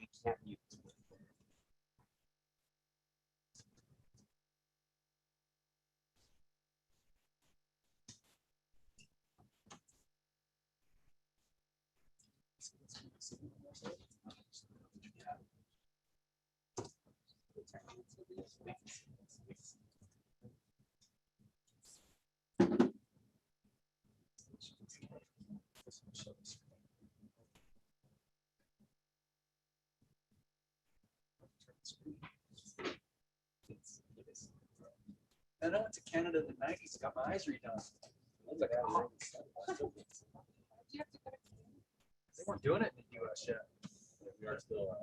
you can't mute. I went to Canada in the 90s, got my eyes redone. They weren't doing it in the US yet. We are still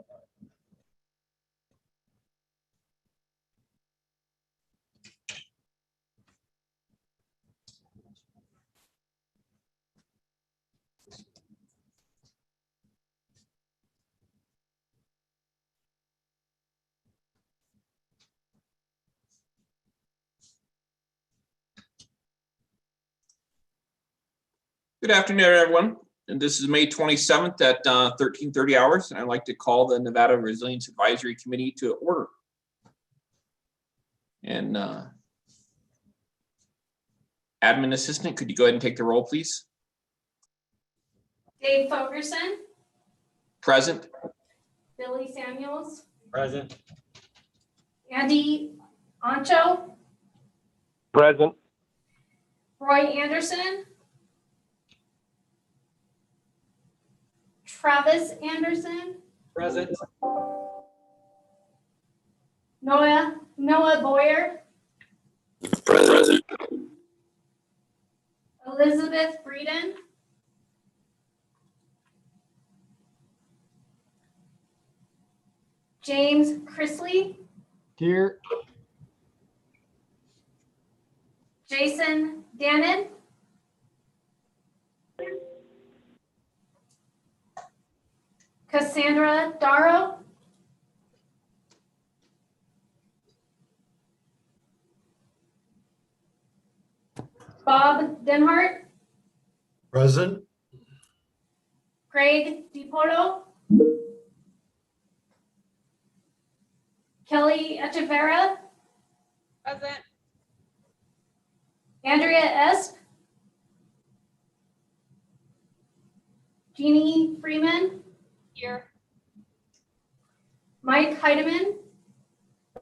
Good afternoon, everyone. And this is May 27th at 13:30 hours, and I'd like to call the Nevada Resilience Advisory Committee to order. And admin assistant, could you go ahead and take the roll, please? Dave Fogerson, Present. Billy Samuels, Present. Andy Ancho, Present. Roy Anderson, Travis Anderson, present. Noah Boyer, Present. Elizabeth Breeden, James Chrisley, Here. Jason Dannon, Cassandra Darrow, Bob Denhart, Present. Greg DiPorto, Kelly Echeverra, Present. Andrea Esp, Jeannie Freeman, Here. Mike Heidemann,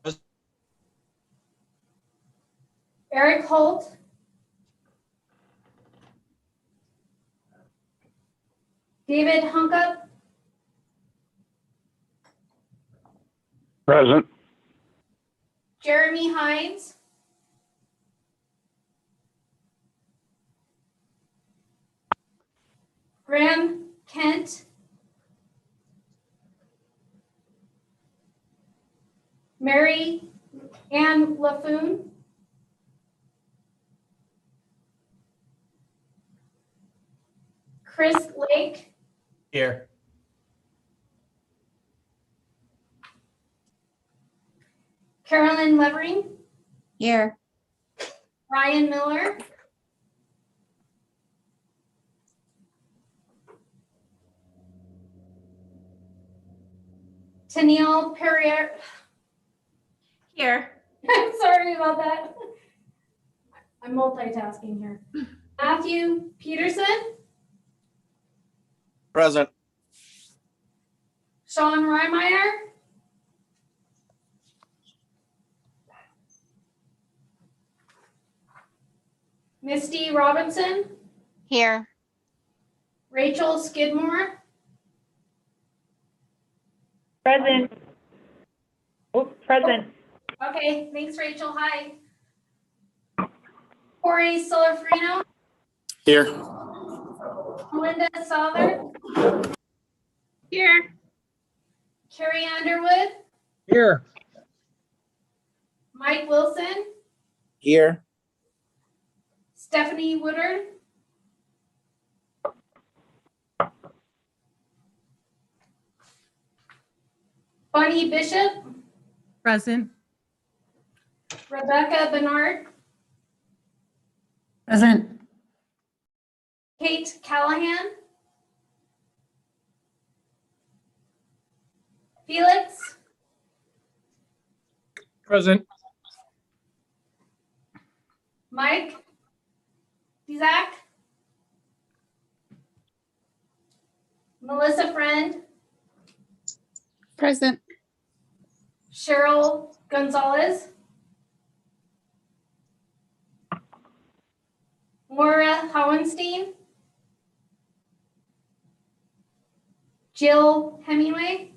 Present. Eric Holt, David Hunkup, Present. Jeremy Hines, Graham Kent, Mary Ann LaFoon, Chris Lake, Here. Carolyn Levering, Here. Ryan Miller, Tennille Perrier. Here. I'm sorry about that. I'm multitasking here. Matthew Peterson, Present. Sean Reimeyer, Misty Robinson, Here. Rachel Skidmore, Present. Oops, present. okay, thanks Rachel, hi. Corey Solifrino, Here. Melinda Souther, Here. Carrie Underwood, Here. Mike Wilson, Here. Stephanie Woodard, Bunny Bishop, Present. Rebecca Bernard, Present. Kate Callahan, Felix, Present. Mike, Zach, Melissa Friend, Present. Cheryl Gonzalez, Maura Hohenstein, Jill Hemingway,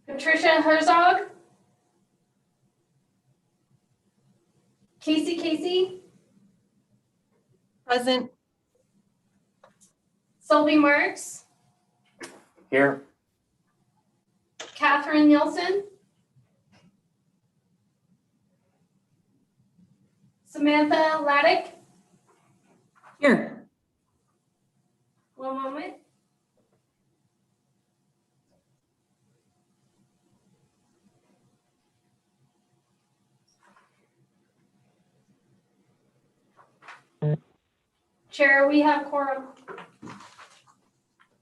Patricia Herzog, Casey, Present. Sylvie Marks, Here. Catherine Nielsen, Samantha Laddick. Here. One moment. Chair, we have quorum.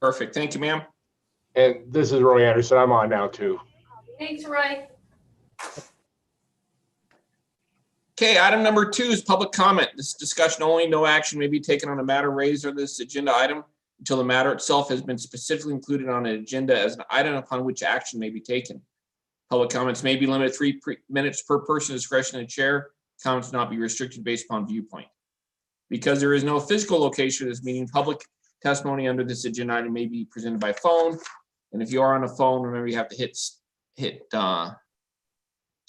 Perfect. Thank you, ma'am. And this is Roy Anderson. I'm on now too. Thanks, Roy. Okay, item number 2 is public comment. This is discussion only. No action may be taken on a matter raised on this agenda item until the matter itself has been specifically included on an agenda as an item upon which action may be taken. Public comments may be limited to 3 minutes per person, discretion of the chair. Comments not be restricted based upon viewpoint. Because there is no physical location of this meeting, public testimony under this agenda item may be presented by phone. And if you are on a phone, remember you have to hit *6 to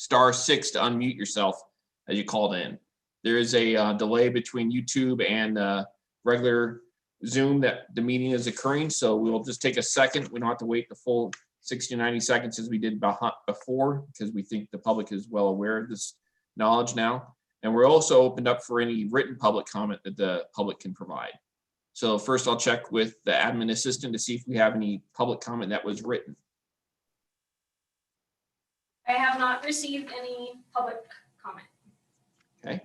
unmute yourself as you called in. There is a delay between YouTube and regular Zoom that the meeting is occurring, so we'll just take a second. We don't have to wait the full 60 to 90 seconds as we did before, because we think the public is well aware of this knowledge now. And we're also opened up for any written public comment that the public can provide. So first I'll check with the admin assistant to see if we have any public comment that was written. I have not received any public comment. Okay.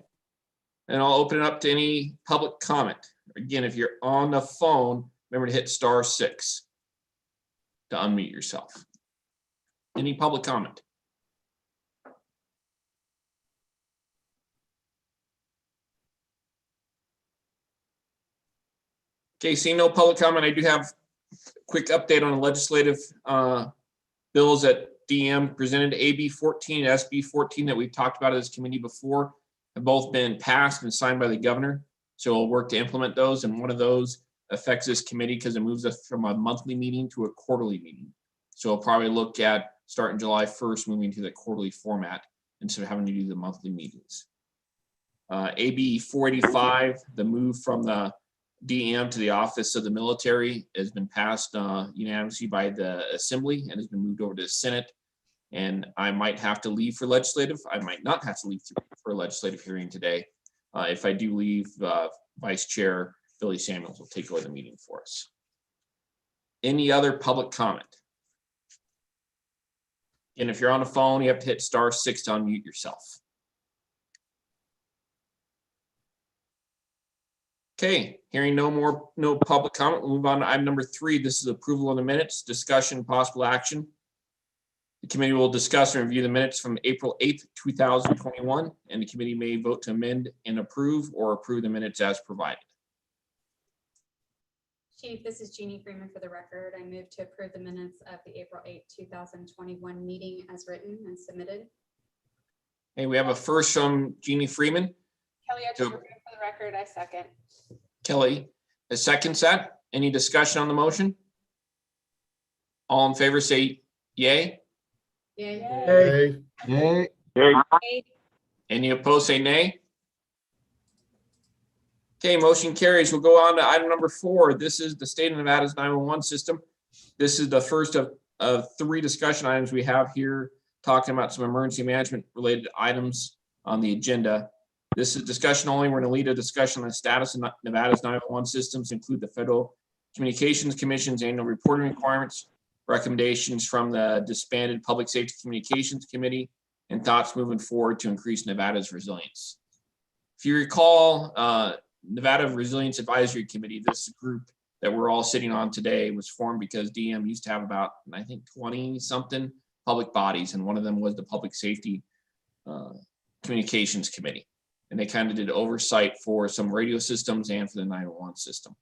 And I'll open it up to any public comment. Again, if you're on the phone, remember to hit *6 to unmute yourself. Any public comment? Okay, seeing no public comment, I do have a quick update on the legislative bills that DM presented. AB 14 and SB 14 that we've talked about as committee before have both been passed and signed by the governor. So we'll work to implement those. And one of those affects this committee because it moves us from a monthly meeting to a quarterly meeting. So we'll probably look at starting July 1st, moving to the quarterly format instead of having to do the monthly meetings. AB 485, the move from the DM to the Office of the Military has been passed unanimously by the Assembly and has been moved over to the Senate. And I might have to leave for legislative. I might not have to leave for a legislative hearing today. If I do leave, Vice Chair Billy Samuels will take over the meeting for us. Any other public comment? And if you're on the phone, you have to hit *6 to unmute yourself. Okay, hearing no public comment, we'll move on to item number 3. This is approval of the minutes, discussion, possible action. The committee will discuss and review the minutes from April 8th, 2021, and the committee may vote to amend and approve or approve the minutes as provided. Chief, this is Jeannie Freeman for the record. I move to approve the minutes of the April 8, 2021 meeting as written and submitted. Hey, we have a first from Jeannie Freeman. Kelly, I for the record, I second. Kelly, a second set. Any discussion on the motion? All in favor say yay. Yay. Yay. Any opposed say nay. Okay, motion carries. We'll go on to item number 4. This is the state of Nevada's 911 system. This is the first of 3 discussion items we have here, talking about some emergency management related items on the agenda. This is discussion only. We're going to lead a discussion on the status of Nevada's 911 systems, include the Federal Communications Commission's annual reporting requirements, recommendations from the disbanded Public Safety Communications Committee, and thoughts moving forward to increase Nevada's resilience. If you recall, Nevada Resilience Advisory Committee, this group that we're all sitting on today, was formed because DM used to have about, I think, 20 something public bodies, and one of them was the Public Safety Communications Committee. And they kind of did oversight for some radio systems and for the 911 system.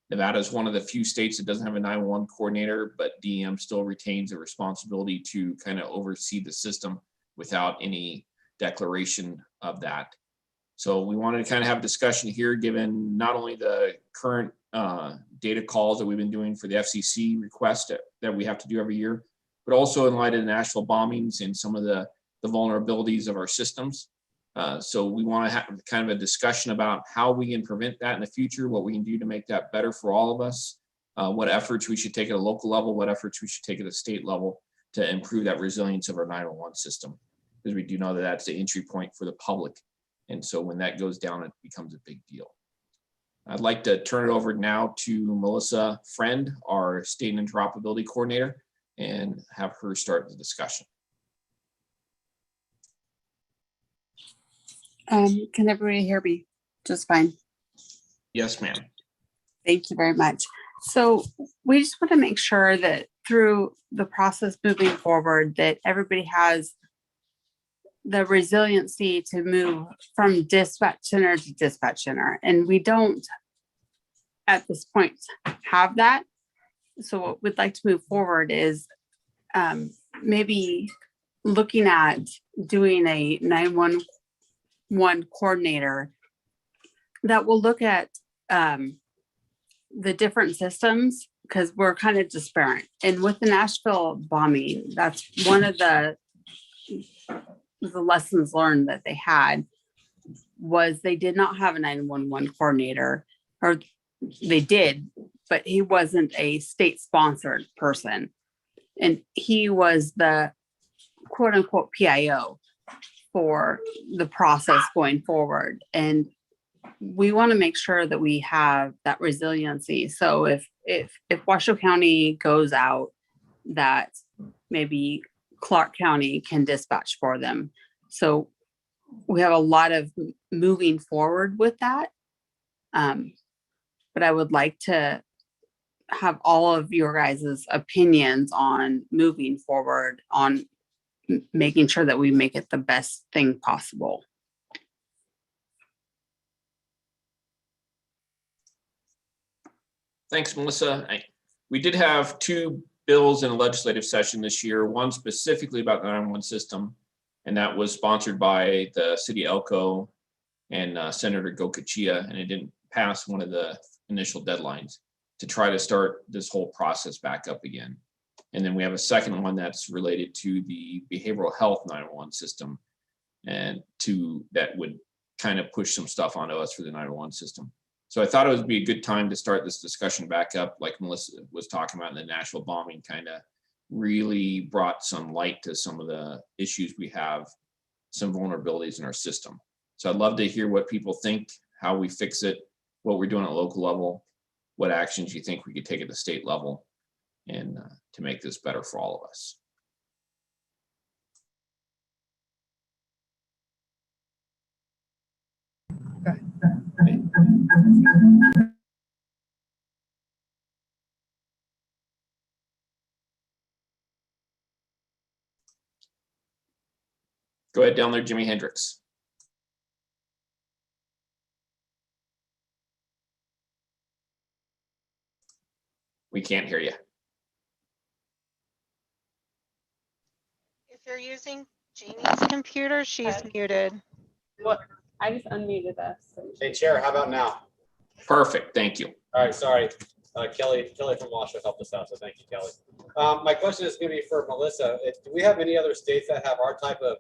Nevada is one of the few states that doesn't have a 911 coordinator, but DM still retains a responsibility to kind of oversee the system without any declaration of that. So we wanted to kind of have a discussion here, given not only the current data calls that we've been doing for the FCC request that we have to do every year, but also in light of the Nashville bombings and some of the vulnerabilities of our systems. So we want to have kind of a discussion about how we can prevent that in the future, what we can do to make that better for all of us, what efforts we should take at a local level, what efforts we should take at a state level to improve that resilience of our 911 system. Because we do know that that's the entry point for the public. And so when that goes down, it becomes a big deal. I'd like to turn it over now to Melissa Friend, our State Interoperability Coordinator, and have her start the discussion. Can everybody hear me just fine? Yes, ma'am. Thank you very much. So we just want to make sure that through the process moving forward, that everybody has the resiliency to move from dispatch center to dispatch center. And we don't at this point have that. So what we'd like to move forward is maybe looking at doing a 911 coordinator that will look at the different systems, because we're kind of disparate. And with the Nashville bombing, that's one of the lessons learned that they had, was they did not have a 911 coordinator, or they did, but he wasn't a state sponsored person. And he was the quote unquote PIO for the process going forward. And we want to make sure that we have that resiliency. So if Washoe County goes out, that maybe Clark County can dispatch for them. So we have a lot of moving forward with that. But I would like to have all of your guys' opinions on moving forward on making sure that we make it the best thing possible. Thanks, Melissa. We did have two bills in a legislative session this year, one specifically about the 911 system, and that was sponsored by the city of Elko and Senator Gokachia, and it didn't pass one of the initial deadlines to try to start this whole process back up again. And then we have a second one that's related to the behavioral health 911 system, and that would kind of push some stuff onto us for the 911 system. So I thought it would be a good time to start this discussion back up, like Melissa was talking about. The Nashville bombing kind of really brought some light to some of the issues we have, some vulnerabilities in our system. So I'd love to hear what people think, how we fix it, what we're doing at local level, what actions you think we could take at the state level, and to make this better for all of us. Go ahead down there, Jimi Hendrix. We can't hear you. If you're using Jeannie's computer, she's muted. What? I just unmuted us. So Hey, Chair, how about now? Perfect, thank you. All right, sorry. Kelly from Washoe helped us out, so thank you, Kelly. My question is going to be for Melissa. Do we have any other states that have our type of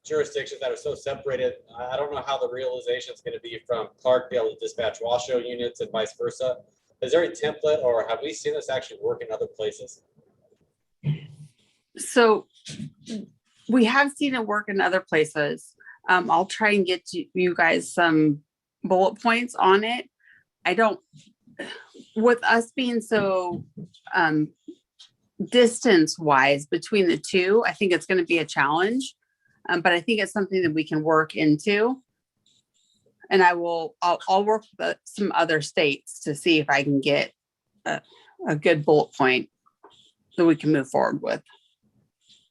jurisdictions that are so separated? I don't know how the realization is going to be from Clark to be able to dispatch Washoe units and vice versa. Is there a template, or have we seen this actually work in other places? So we have seen it work in other places. I'll try and get you guys some bullet points on it. I don't, with us being so distance wise between the two, I think it's going to be a challenge, but I think it's something that we can work into. And I'll work with some other states to see if I can get a good bullet point that we can move forward with.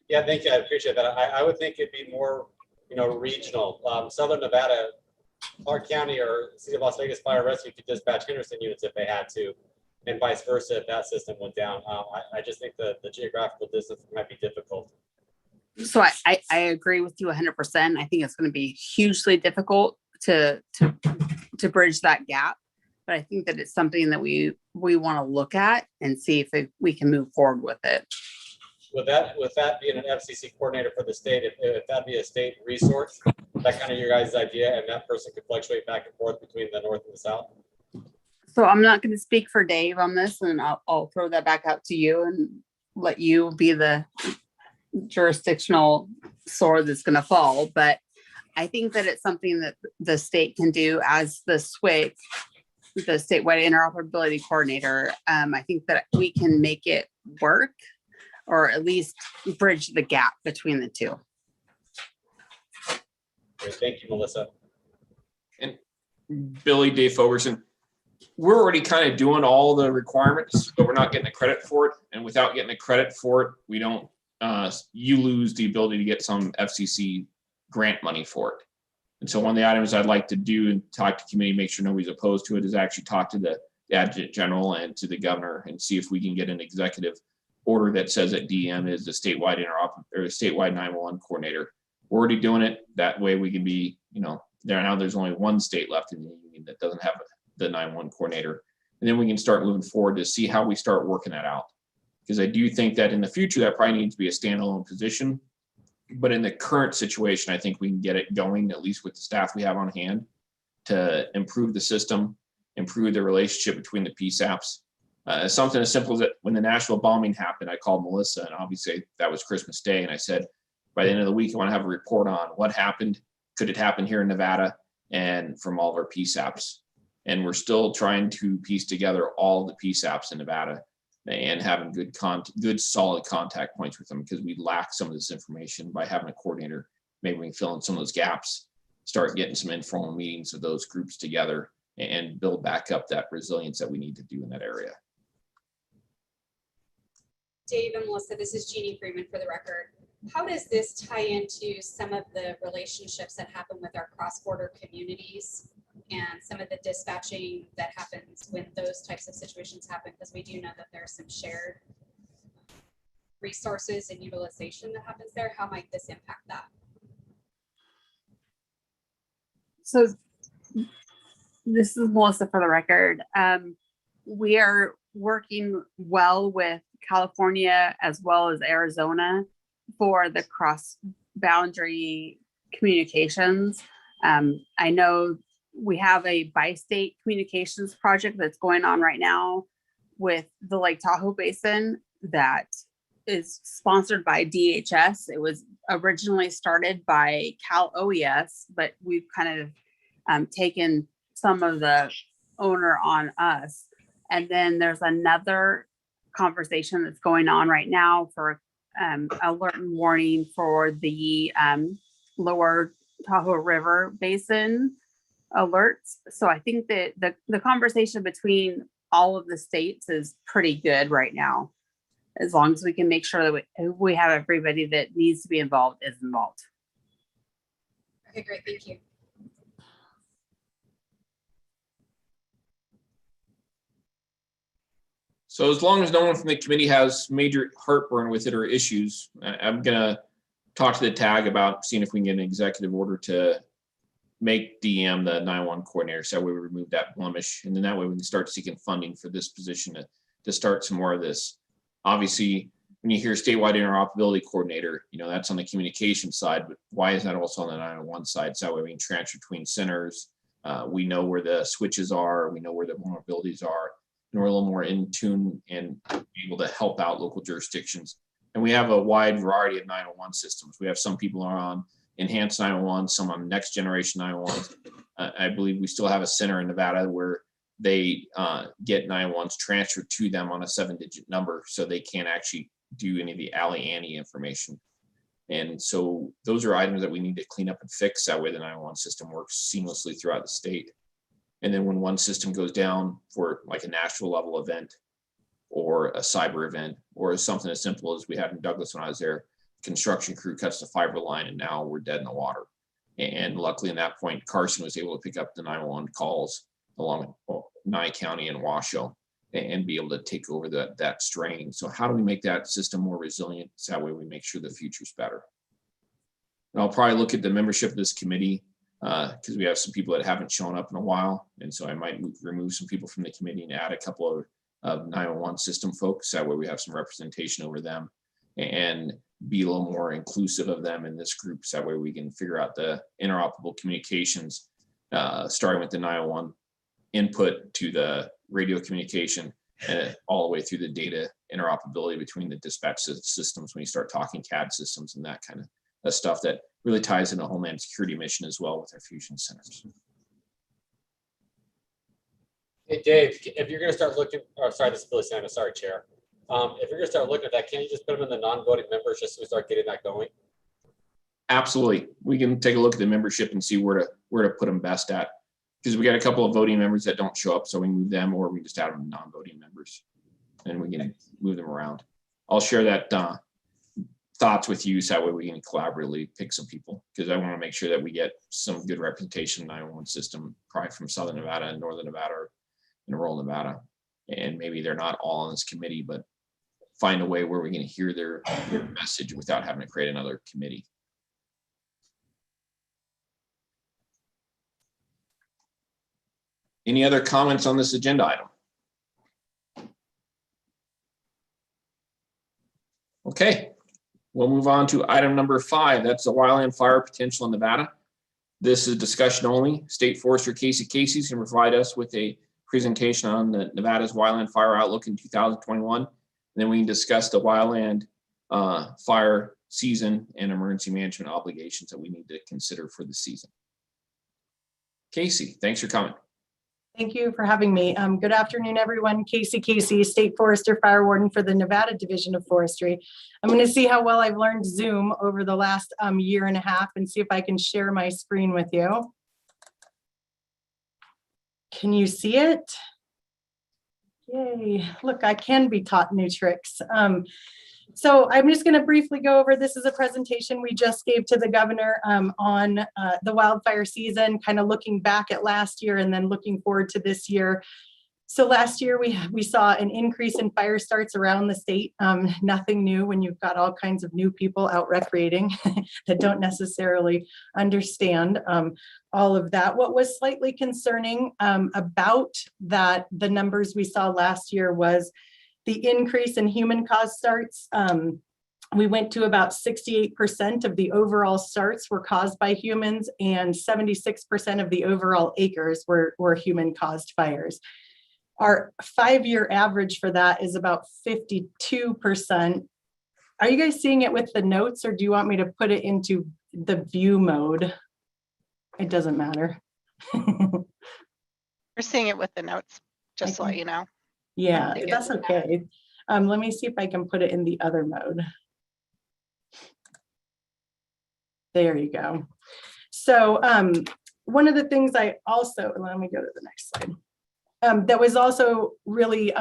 Yeah, thank you. I appreciate that. I would think it'd be more, regional. Southern Nevada, Clark County or City of Las Vegas Fire Rescue could dispatch Henderson units if they had to, and vice versa if that system went down. I just think the geographical distance might be difficult. So I agree with you 100%. I think it's going to be hugely difficult to bridge that gap, but I think that it's something that we want to look at and see if we can move forward with it. With that being an FCC coordinator for the state, if that be a state resource, that kind of your guys' idea, and that person could fluctuate back and forth between the north and the south. So I'm not going to speak for Dave on this, and I'll throw that back out to you and let you be the jurisdictional sword that's going to fall. But I think that it's something that the state can do as the SWIC, the statewide interoperability coordinator. I think that we can make it work, or at least bridge the gap between the two. Great. Thank you, Melissa. And Billy, Dave Fogerson, we're already kind of doing all the requirements, but we're not getting the credit for it. And without getting the credit for it, we don't, you lose the ability to get some FCC grant money for it. And so one of the items I'd like to do and talk to committee, make sure nobody's opposed to it, is actually talk to the adjutant general and to the governor and see if we can get an executive order that says that DM is the statewide statewide 911 coordinator. We're already doing it. That way we can be, there's only one state left in the union that doesn't have the 911 coordinator. And then we can start moving forward to see how we start working that out. Because I do think that in the future, that probably needs to be a standalone position. But in the current situation, I think we can get it going, at least with the staff we have on hand, to improve the system, improve the relationship between the PSAPs. Something as simple as that when the Nashville bombing happened, I called Melissa, and obviously that was Christmas Day. And I said, by the end of the week, I want to have a report on what happened. Could it happen here in Nevada? And from all of our PSAPs. And we're still trying to piece together all the PSAPs in Nevada and having good solid contact points with them, because we lack some of this information. By having a coordinator, maybe we can fill in some of those gaps, start getting some informal meetings of those groups together and build back up that resilience that we need to do in that area. Dave and Melissa, this is Jeannie Freeman for the record. How does this tie into some of the relationships that happen with our cross-border communities and some of the dispatching that happens when those types of situations happen? Because we do know that there's some shared resources and utilization that happens there. How might this impact that? So this is Melissa for the record. We are working well with California as well as Arizona for the cross-boundary communications. I know we have a bi-state communications project that's going on right now with the Lake Tahoe Basin that is sponsored by DHS. It was originally started by Cal OES, but we've kind of taken some of the owner on us. And then there's another conversation that's going on right now for alert and warning for the lower Tahoe River Basin alerts. So I think that the conversation between all of the states is pretty good right now, as long as we can make sure that we have everybody that needs to be involved is involved. Okay, great, thank you. So as long as no one from the committee has major heartburn with it or issues, I'm gonna talk to the TAG about seeing if we can get an executive order to make DM the 911 coordinator, so that way we remove that blemish, and then that way we can start seeking funding for this position to start some more of this. Obviously, when you hear statewide interoperability coordinator, that's on the communication side, but why is that also on the 911 side? So that way we can transfer between centers. We know where the switches are, we know where the vulnerabilities are, and we're a little more in tune and able to help out local jurisdictions. And we have a wide variety of 911 systems. We have some people are on enhanced 911, some on next generation 911. I believe we still have a center in Nevada where they get 911s transferred to them on a 7-digit number, so they can't actually do any of the Alley Annie information. And so those are items that we need to clean up and fix. That way the 911 system works seamlessly throughout the state. And then when one system goes down for like a national level event or a cyber event or something as simple as we had in Douglas when I was there, construction crew cuts the fiber line and now we're dead in the water. And luckily in that point, Carson was able to pick up the 911 calls along Nye County and Washoe and be able to take over that strain. So how do we make that system more resilient? So that way we make sure the future's better. And I'll probably look at the membership of this committee because we have some people that haven't shown up in a while. And so I might remove some people from the committee and add a couple of 911 system folks. That way we have some representation over them and be a little more inclusive of them in this group. So that way we can figure out the interoperable communications, starting with the 911 input to the radio communication and all the way through the data interoperability between the dispatch systems when you start talking CAD systems and that kind of stuff that really ties into Homeland Security mission as well with our fusion centers. Hey, Dave, if you're gonna start looking, or sorry, this is Billy Sanders, sorry, Chair. If you're gonna start looking at that, can't you just put them in the non-voting members just so we start getting that going? Absolutely. We can take a look at the membership and see where to put them best at. Because we got a couple of voting members that don't show up, so we can move them, or we can just add them non-voting members and we can move them around. I'll share that thoughts with you so that way we can collaboratively pick some people, because I want to make sure that we get some good representation in the 911 system, probably from Southern Nevada and Northern Nevada or in rural Nevada. And maybe they're not all on this committee, but find a way where we can hear their message without having to create another committee. Any other comments on this agenda item? Okay, we'll move on to item number 5. That's the wildland fire potential in Nevada. This is discussion only. State Forester Casey Casey's can provide us with a presentation on the Nevada's wildland fire outlook in 2021. And then we can discuss the wildland fire season and emergency management obligations that we need to consider for the season. Casey, thanks for coming. Thank you for having me. Good afternoon, everyone. Casey, State Forester Fire Warden for the Nevada Division of Forestry. I'm going to see how well I've learned Zoom over the last year and a half and see if I can share my screen with you. Can you see it? Yay, look, I can be taught new tricks. So I'm just going to briefly go over, this is a presentation we just gave to the governor on the wildfire season, kind of looking back at last year and then looking forward to this year. So last year we saw an increase in fire starts around the state. Nothing new when you've got all kinds of new people out recreating that don't necessarily understand all of that. What was slightly concerning about that, the numbers we saw last year was the increase in human caused starts. We went to about 68% of the overall starts were caused by humans and 76% of the overall acres were human caused fires. Our 5-year average for that is about 52%. Are you guys seeing it with the notes or do you want me to put it into the view mode? It doesn't matter. We're seeing it with the notes, just to let you know. Yeah, that's okay. Let me see if I can put it in the other mode. There you go. So one of the things I also, let me go to the next slide. That was also really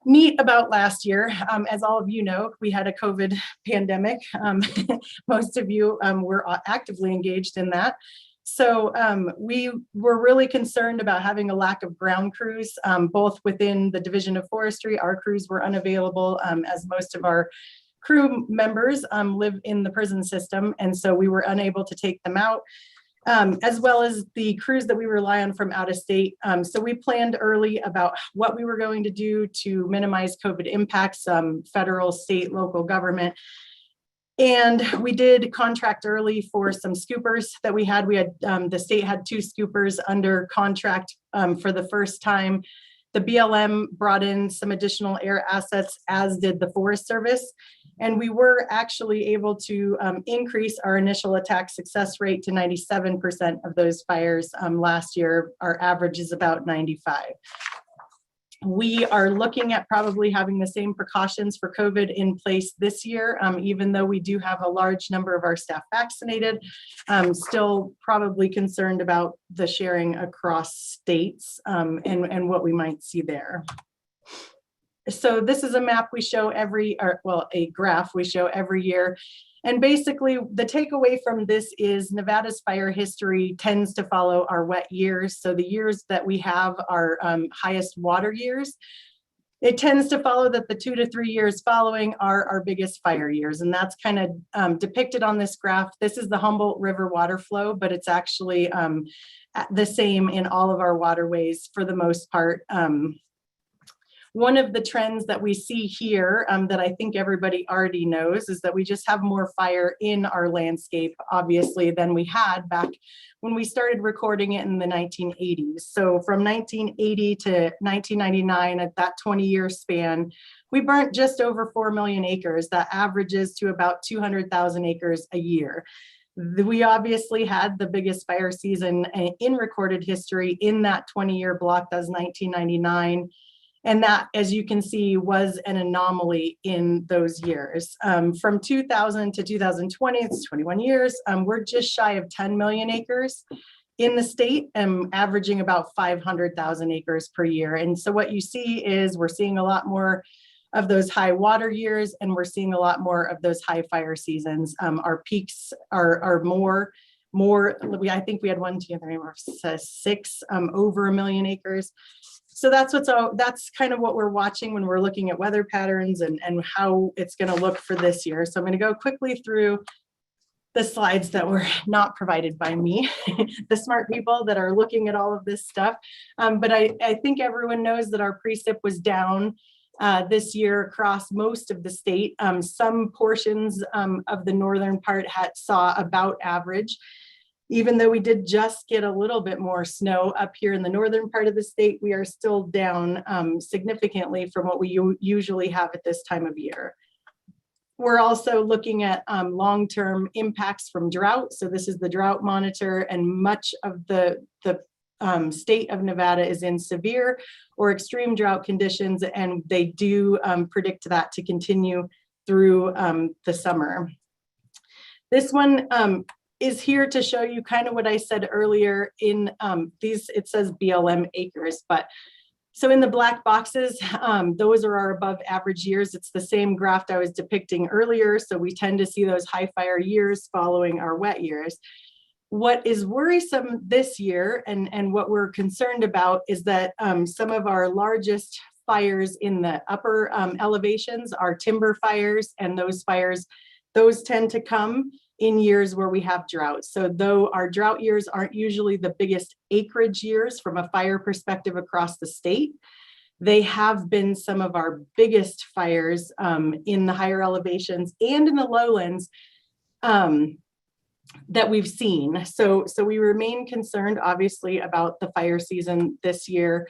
neat about last year. As all of you know, we had a COVID pandemic. Most of you were actively engaged in that. So we were really concerned about having a lack of ground crews, both within the Division of Forestry. Our crews were unavailable as most of our crew members live in the prison system. And so we were unable to take them out, as well as the crews that we rely on from out of state. So we planned early about what we were going to do to minimize COVID impacts, federal, state, local government. And we did contract early for some scoopers that we had. We had, the state had 2 scoopers under contract for the first time. The BLM brought in some additional air assets, as did the Forest Service. And we were actually able to increase our initial attack success rate to 97% of those fires last year. Our average is about 95. We are looking at probably having the same precautions for COVID in place this year, even though we do have a large number of our staff vaccinated. Still probably concerned about the sharing across states and what we might see there. So this is a map we show a graph we show every year. And basically the takeaway from this is Nevada's fire history tends to follow our wet years. So the years that we have our highest water years, it tends to follow that the 2 to 3 years following are our biggest fire years. And that's kind of depicted on this graph. This is the Humboldt River water flow, but it's actually the same in all of our waterways for the most part. One of the trends that we see here that I think everybody already knows is that we just have more fire in our landscape, obviously, than we had back when we started recording it in the 1980s. So from 1980 to 1999, at that 20-year span, we burnt just over 4 million acres. That averages to about 200,000 acres a year. We obviously had the biggest fire season in recorded history in that 20-year block. That was 1999. And that, as you can see, was an anomaly in those years. From 2000 to 2020, it's 21 years, we're just shy of 10 million acres in the state, averaging about 500,000 acres per year. And so what you see is we're seeing a lot more of those high water years, and we're seeing a lot more of those high fire seasons. Our peaks are more, I think we had 6 over 1 million acres. So that's kind of what we're watching when we're looking at weather patterns and how it's going to look for this year. So I'm going to go quickly through the slides that were not provided by me, the smart people that are looking at all of this stuff. But I think everyone knows that our precip was down this year across most of the state. Some portions of the northern part saw about average. Even though we did just get a little bit more snow up here in the northern part of the state, we are still down significantly from what we usually have at this time of year. We're also looking at long-term impacts from drought. So this is the drought monitor, and much of the state of Nevada is in severe or extreme drought conditions, and they do predict that to continue through the summer. This one is here to show you kind of what I said earlier in these, it says BLM acres, but so in the black boxes, those are our above average years. It's the same graph I was depicting earlier. So we tend to see those high fire years following our wet years. What is worrisome this year and what we're concerned about is that some of our largest fires in the upper elevations are timber fires, and those fires, those tend to come in years where we have drought. So though our drought years aren't usually the biggest acreage years from a fire perspective across the state, they have been some of our biggest fires in the higher elevations and in the lowlands that we've seen. So we remain concerned, obviously, about the fire season this year.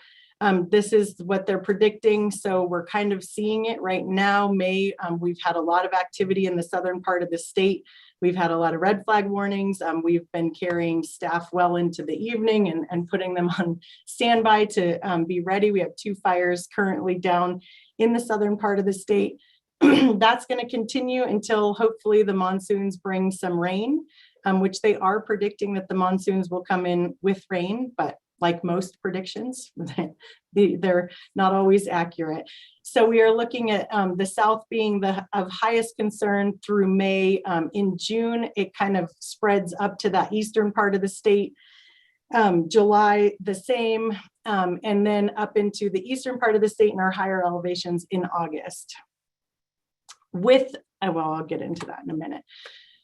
This is what they're predicting. So we're kind of seeing it right now. We've had a lot of activity in the southern part of the state. We've had a lot of red flag warnings. We've been carrying staff well into the evening and putting them on standby to be ready. We have 2 fires currently down in the southern part of the state. That's going to continue until hopefully the monsoons bring some rain, which they are predicting that the monsoons will come in with rain, but like most predictions, they're not always accurate. So we are looking at the South being of highest concern through May. In June, it kind of spreads up to that eastern part of the state. July, the same, and then up into the eastern part of the state and our higher elevations in August. I'll get into that in a minute.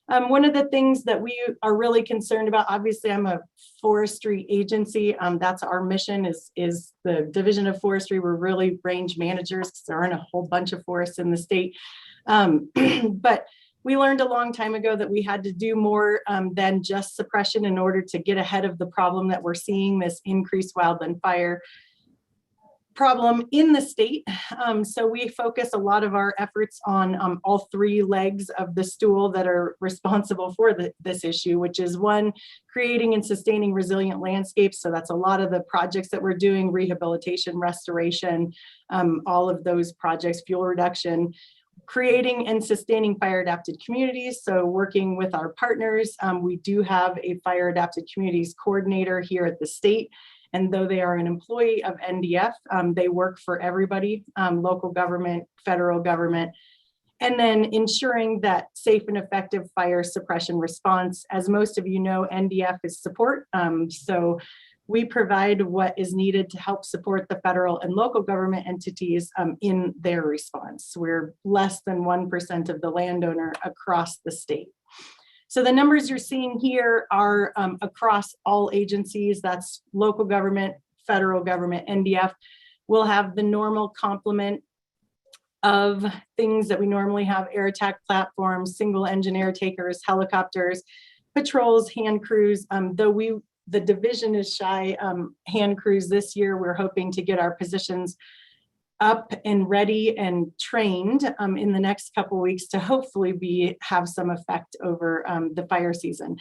One of the things that we are really concerned about, obviously I'm a forestry agency. That's our mission is the Division of Forestry. We're really range managers because there aren't a whole bunch of forests in the state. But we learned a long time ago that we had to do more than just suppression in order to get ahead of the problem that we're seeing, this increased wildland fire problem in the state. So we focus a lot of our efforts on all three legs of the stool that are responsible for this issue, which is one, creating and sustaining resilient landscapes. So that's a lot of the projects that we're doing, rehabilitation, restoration, all of those projects, fuel reduction, creating and sustaining fire adapted communities. So working with our partners, we do have a fire adapted communities coordinator here at the state. And though they are an employee of NDF, they work for everybody, local government, federal government, and then ensuring that safe and effective fire suppression response. As most of you know, NDF is support. So we provide what is needed to help support the federal and local government entities in their response. We're less than 1% of the landowner across the state. So the numbers you're seeing here are across all agencies. That's local government, federal government, NDF. We'll have the normal complement of things that we normally have: air attack platforms, single engine air takers, helicopters, patrols, hand crews. Though the division is shy hand crews this year, we're hoping to get our positions up and ready and trained in the next couple of weeks to hopefully have some effect over the fire season.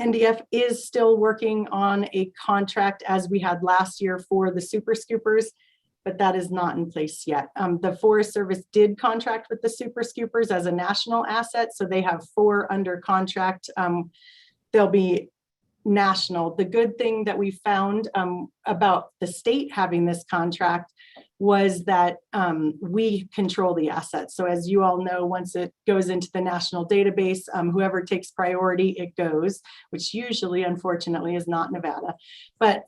NDF is still working on a contract as we had last year for the super scoopers, but that is not in place yet. The Forest Service did contract with the super scoopers as a national asset, so they have 4 under contract. They'll be national. The good thing that we found about the state having this contract was that we control the assets. So as you all know, once it goes into the national database, whoever takes priority, it goes, which usually, unfortunately, is not Nevada. But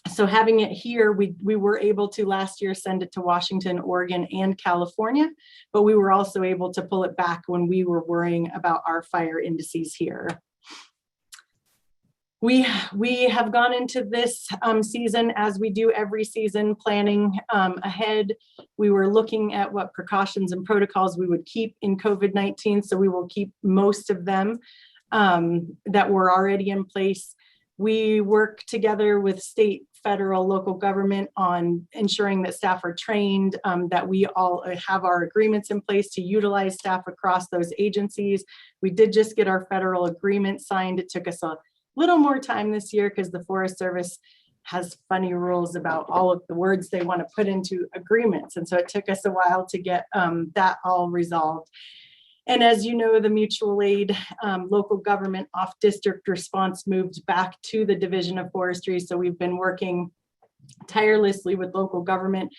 so having it here, we were able to last year send it to Washington, Oregon, and California, but we were also able to pull it back when we were worrying about our fire indices here. We have gone into this season, as we do every season, planning ahead. We were looking at what precautions and protocols we would keep in COVID-19. So we will keep most of them that were already in place. We work together with state, federal, local government on ensuring that staff are trained, that we all have our agreements in place to utilize staff across those agencies. We did just get our federal agreement signed. It took us a little more time this year because the Forest Service has funny rules about all of the words they want to put into agreements. And so it took us a while to get that all resolved. And as you know, the mutual aid local government off district response moved back to the Division of Forestry. So we've been working tirelessly with local government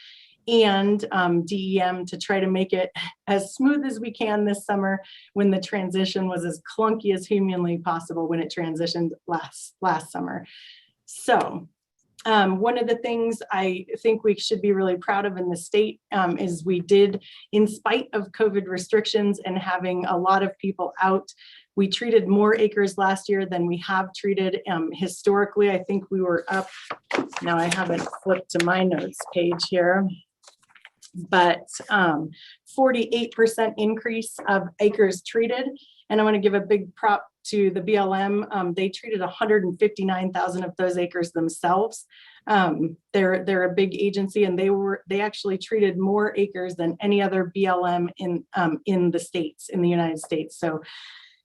and DEM to try to make it as smooth as we can this summer, when the transition was as clunky as humanly possible when it transitioned last summer. So one of the things I think we should be really proud of in the state is we did, in spite of COVID restrictions and having a lot of people out, we treated more acres last year than we have treated historically. I think we were up, now I haven't flipped to my notes page here, but 48% increase of acres treated. And I want to give a big prop to the BLM. They treated 159,000 of those acres themselves. They're a big agency, and they actually treated more acres than any other BLM in the states, in the United States. So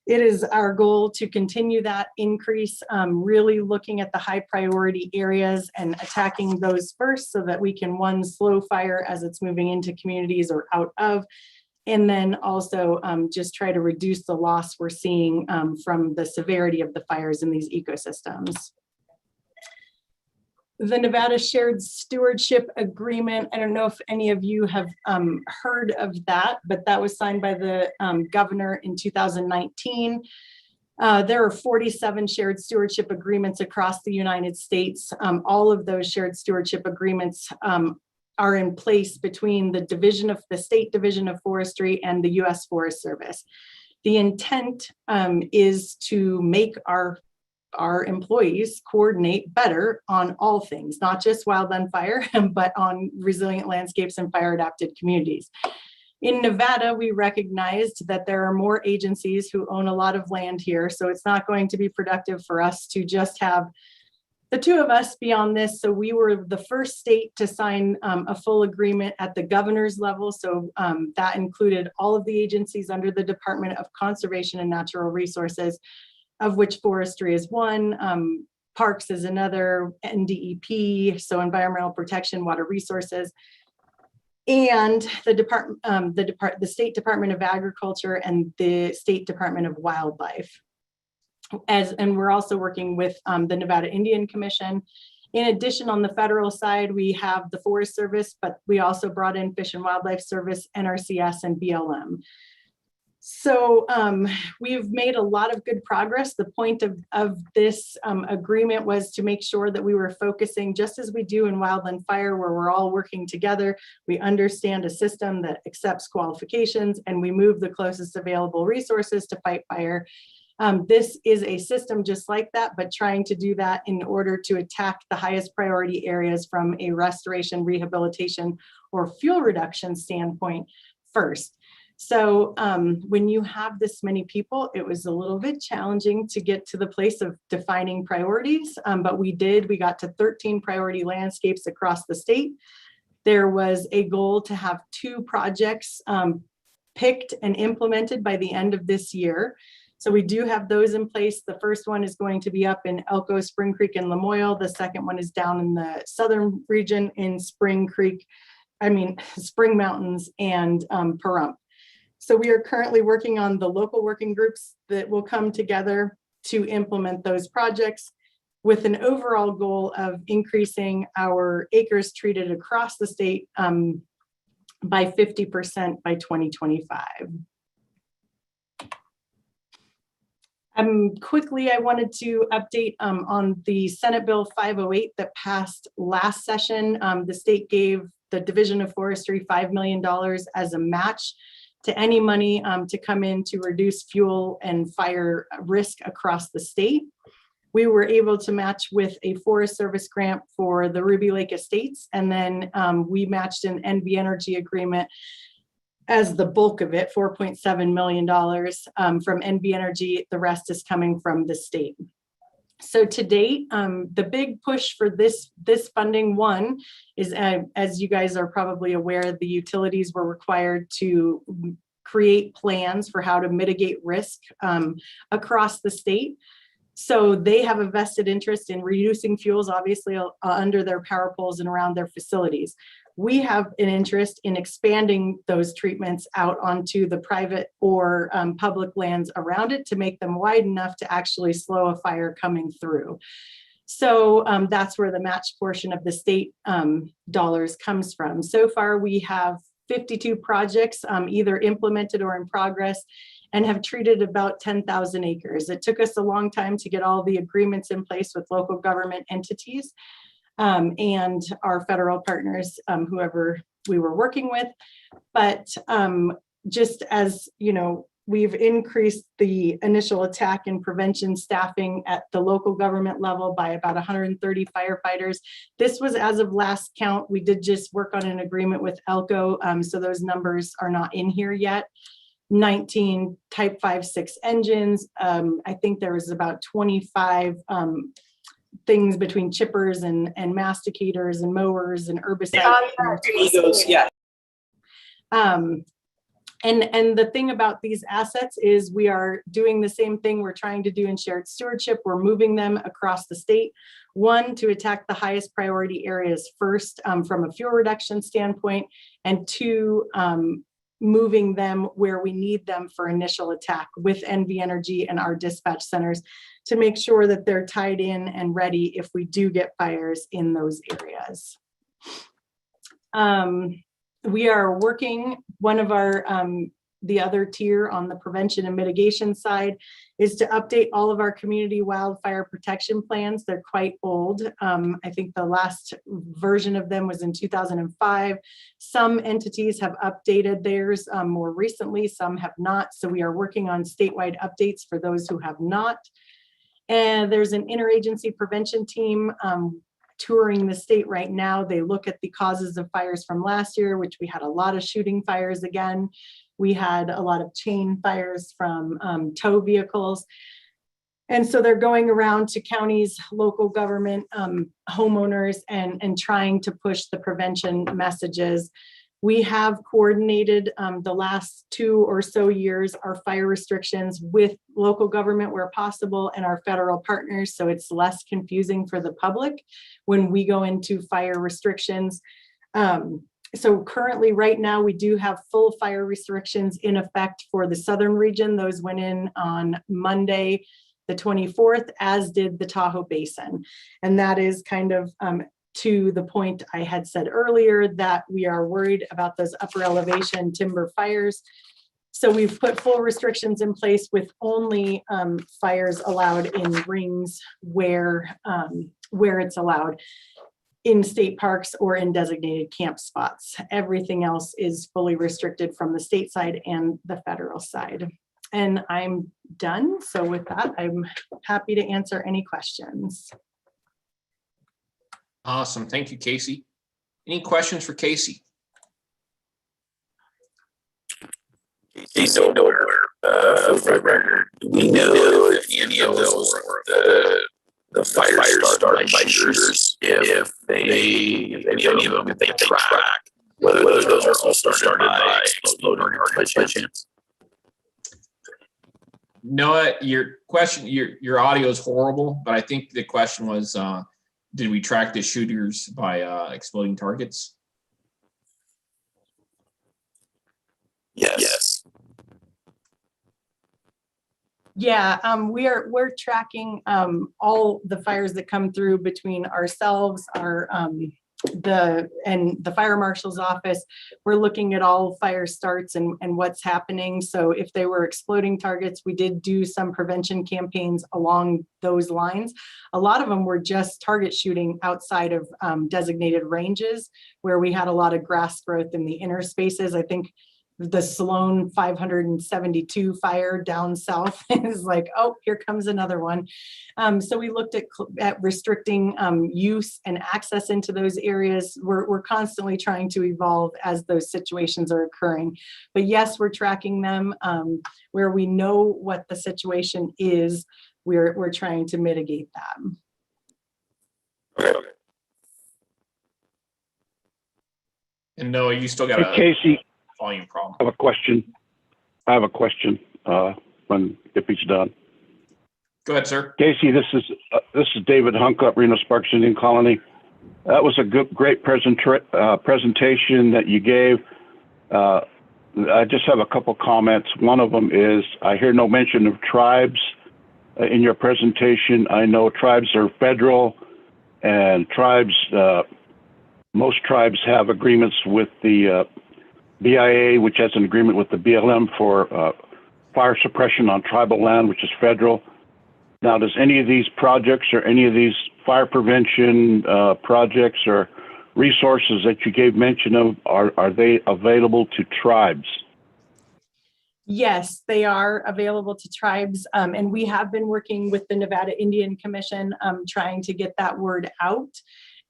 it is our goal to continue that increase, really looking at the high priority areas and attacking those first so that we can, one, slow fire as it's moving into communities or out of, and then also just try to reduce the loss we're seeing from the severity of the fires in these ecosystems. The Nevada Shared Stewardship Agreement, I don't know if any of you have heard of that, but that was signed by the governor in 2019. There are 47 shared stewardship agreements across the United States. All of those shared stewardship agreements are in place between the State Division of Forestry and the U.S. Forest Service. The intent is to make our employees coordinate better on all things, not just wildland fire, but on resilient landscapes and fire adapted communities. In Nevada, we recognized that there are more agencies who own a lot of land here, so it's not going to be productive for us to just have the two of us beyond this, so we were the first state to sign a full agreement at the governor's level. So that included all of the agencies under the Department of Conservation and Natural Resources, of which forestry is one, parks is another, NDEP, so environmental protection, water resources, and the State Department of Agriculture and the State Department of Wildlife. And we're also working with the Nevada Indian Commission. In addition, on the federal side, we have the Forest Service, but we also brought in Fish and Wildlife Service, NRCS, and BLM. So we've made a lot of good progress. The point of this agreement was to make sure that we were focusing, just as we do in wildland fire, where we're all working together. We understand a system that accepts qualifications, and we move the closest available resources to fight fire. This is a system just like that, but trying to do that in order to attack the highest priority areas from a restoration, rehabilitation, or fuel reduction standpoint first. So when you have this many people, it was a little bit challenging to get to the place of defining priorities, but we did. We got to 13 priority landscapes across the state. There was a goal to have 2 projects picked and implemented by the end of this year. So we do have those in place. The first one is going to be up in Elko, Spring Creek, and Lamoille. The second one is down in the southern region in Spring Mountains and Pahrump. So we are currently working on the local working groups that will come together to implement those projects with an overall goal of increasing our acres treated across the state by 50% by 2025. Quickly, I wanted to update on the Senate Bill 508 that passed last session. The state gave the Division of Forestry $5 million as a match to any money to come in to reduce fuel and fire risk across the state. We were able to match with a Forest Service grant for the Ruby Lake Estates, and then we matched an NV Energy agreement as the bulk of it, $4.7 million from NV Energy. The rest is coming from the state. So to date, the big push for this funding one is, as you guys are probably aware, the utilities were required to create plans for how to mitigate risk across the state. So they have a vested interest in reducing fuels, obviously under their power poles and around their facilities. We have an interest in expanding those treatments out onto the private or public lands around it to make them wide enough to actually slow a fire coming through. So that's where the match portion of the state dollars comes from. So far, we have 52 projects either implemented or in progress, and have treated about 10,000 acres. It took us a long time to get all the agreements in place with local government entities and our federal partners, whoever we were working with. But just as you know, we've increased the initial attack and prevention staffing at the local government level by about 130 firefighters. This was as of last count. We did just work on an agreement with Elko, so those numbers are not in here yet. 19 Type 5.6 engines. I think there was about 25 things between chippers and masticators and mowers and herbicides. Yeah. And the thing about these assets is we are doing the same thing we're trying to do in shared stewardship. We're moving them across the state. One, to attack the highest priority areas first from a fuel reduction standpoint, and two, moving them where we need them for initial attack with NV Energy and our dispatch centers to make sure that they're tied in and ready if we do get fires in those areas. We are working, one of our, the other tier on the prevention and mitigation side is to update all of our community wildfire protection plans. They're quite old. I think the last version of them was in 2005. Some entities have updated theirs more recently, some have not. So we are working on statewide updates for those who have not. And there's an interagency prevention team touring the state right now. They look at the causes of fires from last year, which we had a lot of shooting fires again. We had a lot of chain fires from tow vehicles. And so they're going around to counties, local government, homeowners, and trying to push the prevention messages. We have coordinated the last 2 or so years our fire restrictions with local government where possible and our federal partners, so it's less confusing for the public when we go into fire restrictions. So currently, right now, we do have full fire restrictions in effect for the southern region. Those went in on Monday, the 24th, as did the Tahoe Basin. And that is kind of to the point I had said earlier that we are worried about those upper elevation timber fires. So we've put full restrictions in place with only fires allowed in rings where it's allowed in state parks or in designated camp spots. Everything else is fully restricted from the state side and the federal side. And I'm done. So with that, I'm happy to answer any questions. Awesome. Thank you, Casey. Any questions for Casey? Casey, no order. For record, we know if any of those were the fires started by shooters, if any of them track, whether those are all started by exploding targets by chance. Noah, your question, your audio is horrible, but I think the question was, did we track the shooters by exploding targets? Yes. Yeah, we're tracking all the fires that come through between ourselves, the fire marshal's office. We're looking at all fire starts and what's happening. So if they were exploding targets, we did do some prevention campaigns along those lines. A lot of them were just target shooting outside of designated ranges where we had a lot of grass growth in the inner spaces. I think the Sloan 572 fire down south is like, oh, here comes another one. So we looked at restricting use and access into those areas. We're constantly trying to evolve as those situations are occurring. But yes, we're tracking them where we know what the situation is. We're trying to mitigate that. Okay. And Noah, you still got a Casey, volume problem. I have a question. If he's done. Go ahead, sir. Casey, this is David Hunkup, Reno Sparks Indian Colony. That was a great presentation that you gave. I just have a couple comments. One of them is I hear no mention of tribes in your presentation. I know tribes are federal, and tribes. Most tribes have agreements with the BIA, which has an agreement with the BLM for fire suppression on tribal land, which is federal. Now, does any of these projects or any of these fire prevention projects or resources that you gave mention of, are they available to tribes? Yes, they are available to tribes. And we have been working with the Nevada Indian Commission, trying to get that word out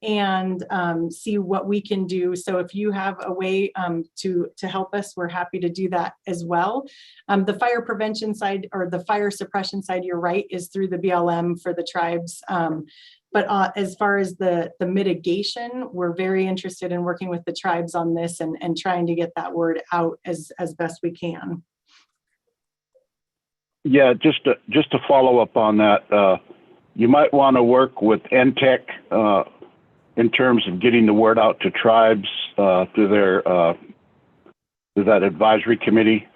and see what we can do. So if you have a way to help us, we're happy to do that as well. The fire prevention side or the fire suppression side, you're right, is through the BLM for the tribes. But as far as the mitigation, we're very interested in working with the tribes on this and trying to get that word out as best we can. Yeah, just to follow up on that, you might want to work with NTEC in terms of getting the word out to tribes through that advisory committee.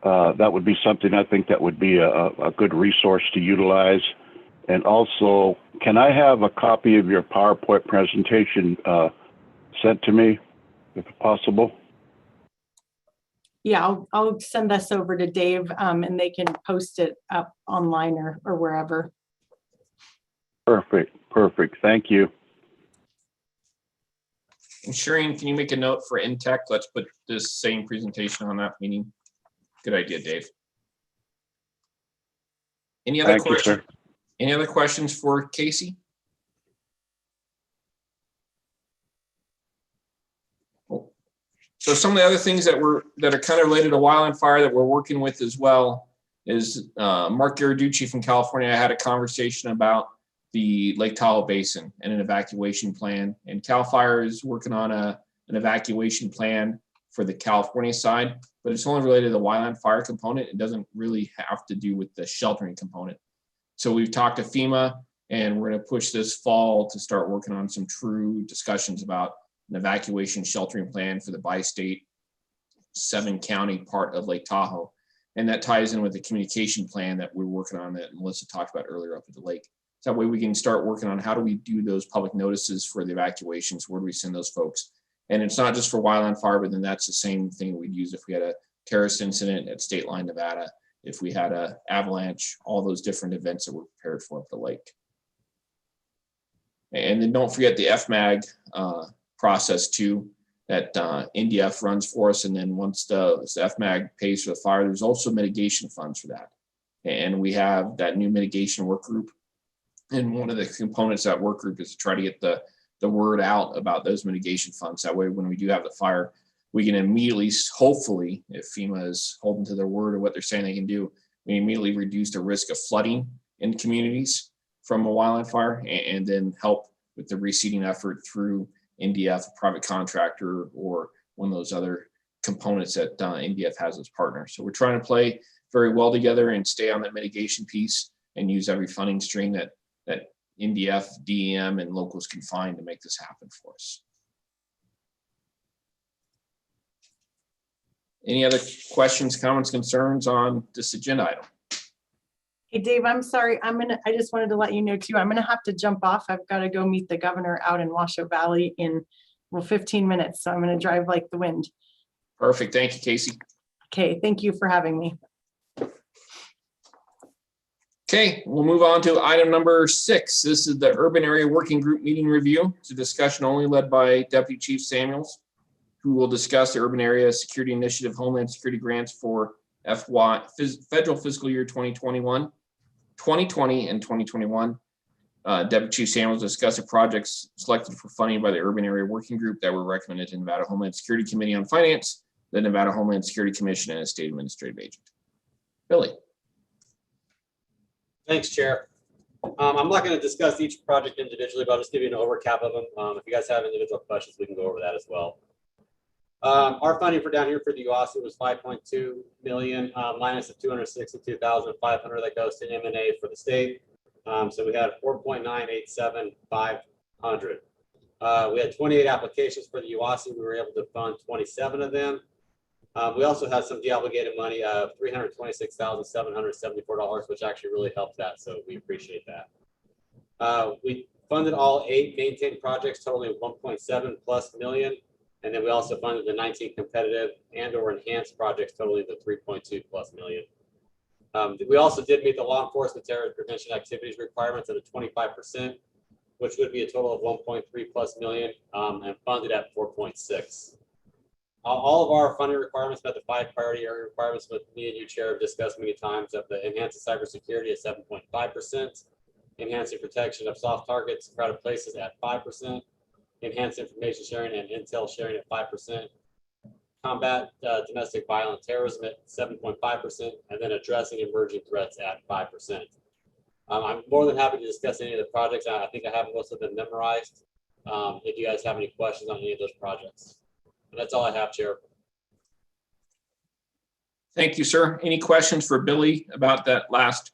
That would be something I think that would be a good resource to utilize. And also, can I have a copy of your PowerPoint presentation sent to me, if possible? Yeah, I'll send this over to Dave and they can post it up online or wherever. Perfect. Thank you. And Shireen, can you make a note for NTEC? Let's put this same presentation on that meeting. Good idea, Dave. Any other questions? Any other questions for Casey? So some of the other things that are kind of related to wildland fire that we're working with as well. is Mark Garaducci from California. I had a conversation about the Lake Tahoe Basin and an evacuation plan. And CAL FIRE is working on an evacuation plan for the California side, but it's only related to the wildland fire component. It doesn't really have to do with the sheltering component. So we've talked to FEMA, and we're going to push this fall to start working on some true discussions about an evacuation sheltering plan for the bi-state 7-county part of Lake Tahoe. And that ties in with the communication plan that we're working on that Melissa talked about earlier up at the lake. So that way we can start working on how do we do those public notices for the evacuations, where do we send those folks? And it's not just for wildland fire, but then that's the same thing we'd use if we had a terrorist incident at State Line, Nevada, if we had a avalanche, all those different events that we're prepared for up the lake. And then don't forget the FMAG process too, that NDF runs for us. And then once the FMAG pays for the fire, there's also mitigation funds for that. And we have that new mitigation work group. And one of the components of that work group is to try to get the word out about those mitigation funds. That way, when we do have the fire, we can immediately, hopefully, if FEMA is holding to their word or what they're saying they can do, we immediately reduce the risk of flooding in communities from a wildland fire, and then help with the reseeding effort through NDF, a private contractor, or one of those other components that NDF has as partners. So we're trying to play very well together and stay on that mitigation piece and use every funding stream that NDF, DEM, and locals can find to make this happen for us. Any other questions, comments, concerns on this agenda item? Hey, Dave, I'm sorry. I just wanted to let you know too, I'm gonna have to jump off. I've got to go meet the governor out in Washoe Valley in, well, 15 minutes. So I'm gonna drive like the wind. Perfect. Thank you, Casey. Okay, thank you for having me. Okay, we'll move on to item number 6. This is the Urban Area Working Group meeting review. It's a discussion only led by Deputy Chief Samuels, who will discuss the Urban Area Security Initiative Homeland Security grants for federal fiscal year 2020 and 2021. Deputy Chief Samuels discussed the projects selected for funding by the Urban Area Working Group that were recommended to Nevada Homeland Security Committee on Finance, the Nevada Homeland Security Commission, and a state administrative agent. Billy. Thanks, Chair. I'm not going to discuss each project individually, but I'll just give you an overcap of them. If you guys have individual questions, we can go over that as well. Our funding for down here for the UASI was 5.2 million minus the 262,500 that goes to M&A for the state. So we had 4.987500. We had 28 applications for the UASI. We were able to fund 27 of them. We also had some de-obligated money of $326,774, which actually really helped that. So we appreciate that. We funded all 8 maintained projects totaling 1.7+ million. And then we also funded the 19 competitive and/or enhanced projects totaling the 3.2+ million. We also did meet the law enforcement terrorist prevention activities requirements at a 25%, which would be a total of 1.3+ million, and funded at 4.6. All of our funding requirements met the 5 priority area requirements, with me and you, Chair, have discussed many times, of the enhancing cybersecurity at 7.5%, enhancing protection of soft targets, crowded places at 5%, enhanced information sharing and intel sharing at 5%, combat domestic violent terrorism at 7.5%, and then addressing emerging threats at 5%. I'm more than happy to discuss any of the projects. I think I have most of them memorized. If you guys have any questions on any of those projects. And that's all I have, Chair. Thank you, sir. Any questions for Billy about that last?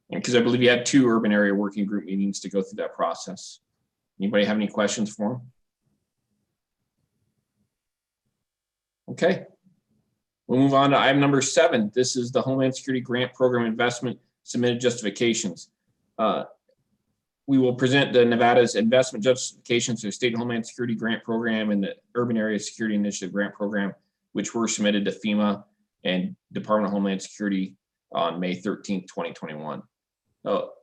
Because I believe you had 2 urban area working group meetings to go through that process. Anybody have any questions for him? Okay. We'll move on to item number 7. This is the Homeland Security Grant Program Investment Submitted Justifications. We will present the Nevada's investment justifications to the State Homeland Security Grant Program and the Urban Area Security Initiative Grant Program, which were submitted to FEMA and Department of Homeland Security on May 13th, 2021. So,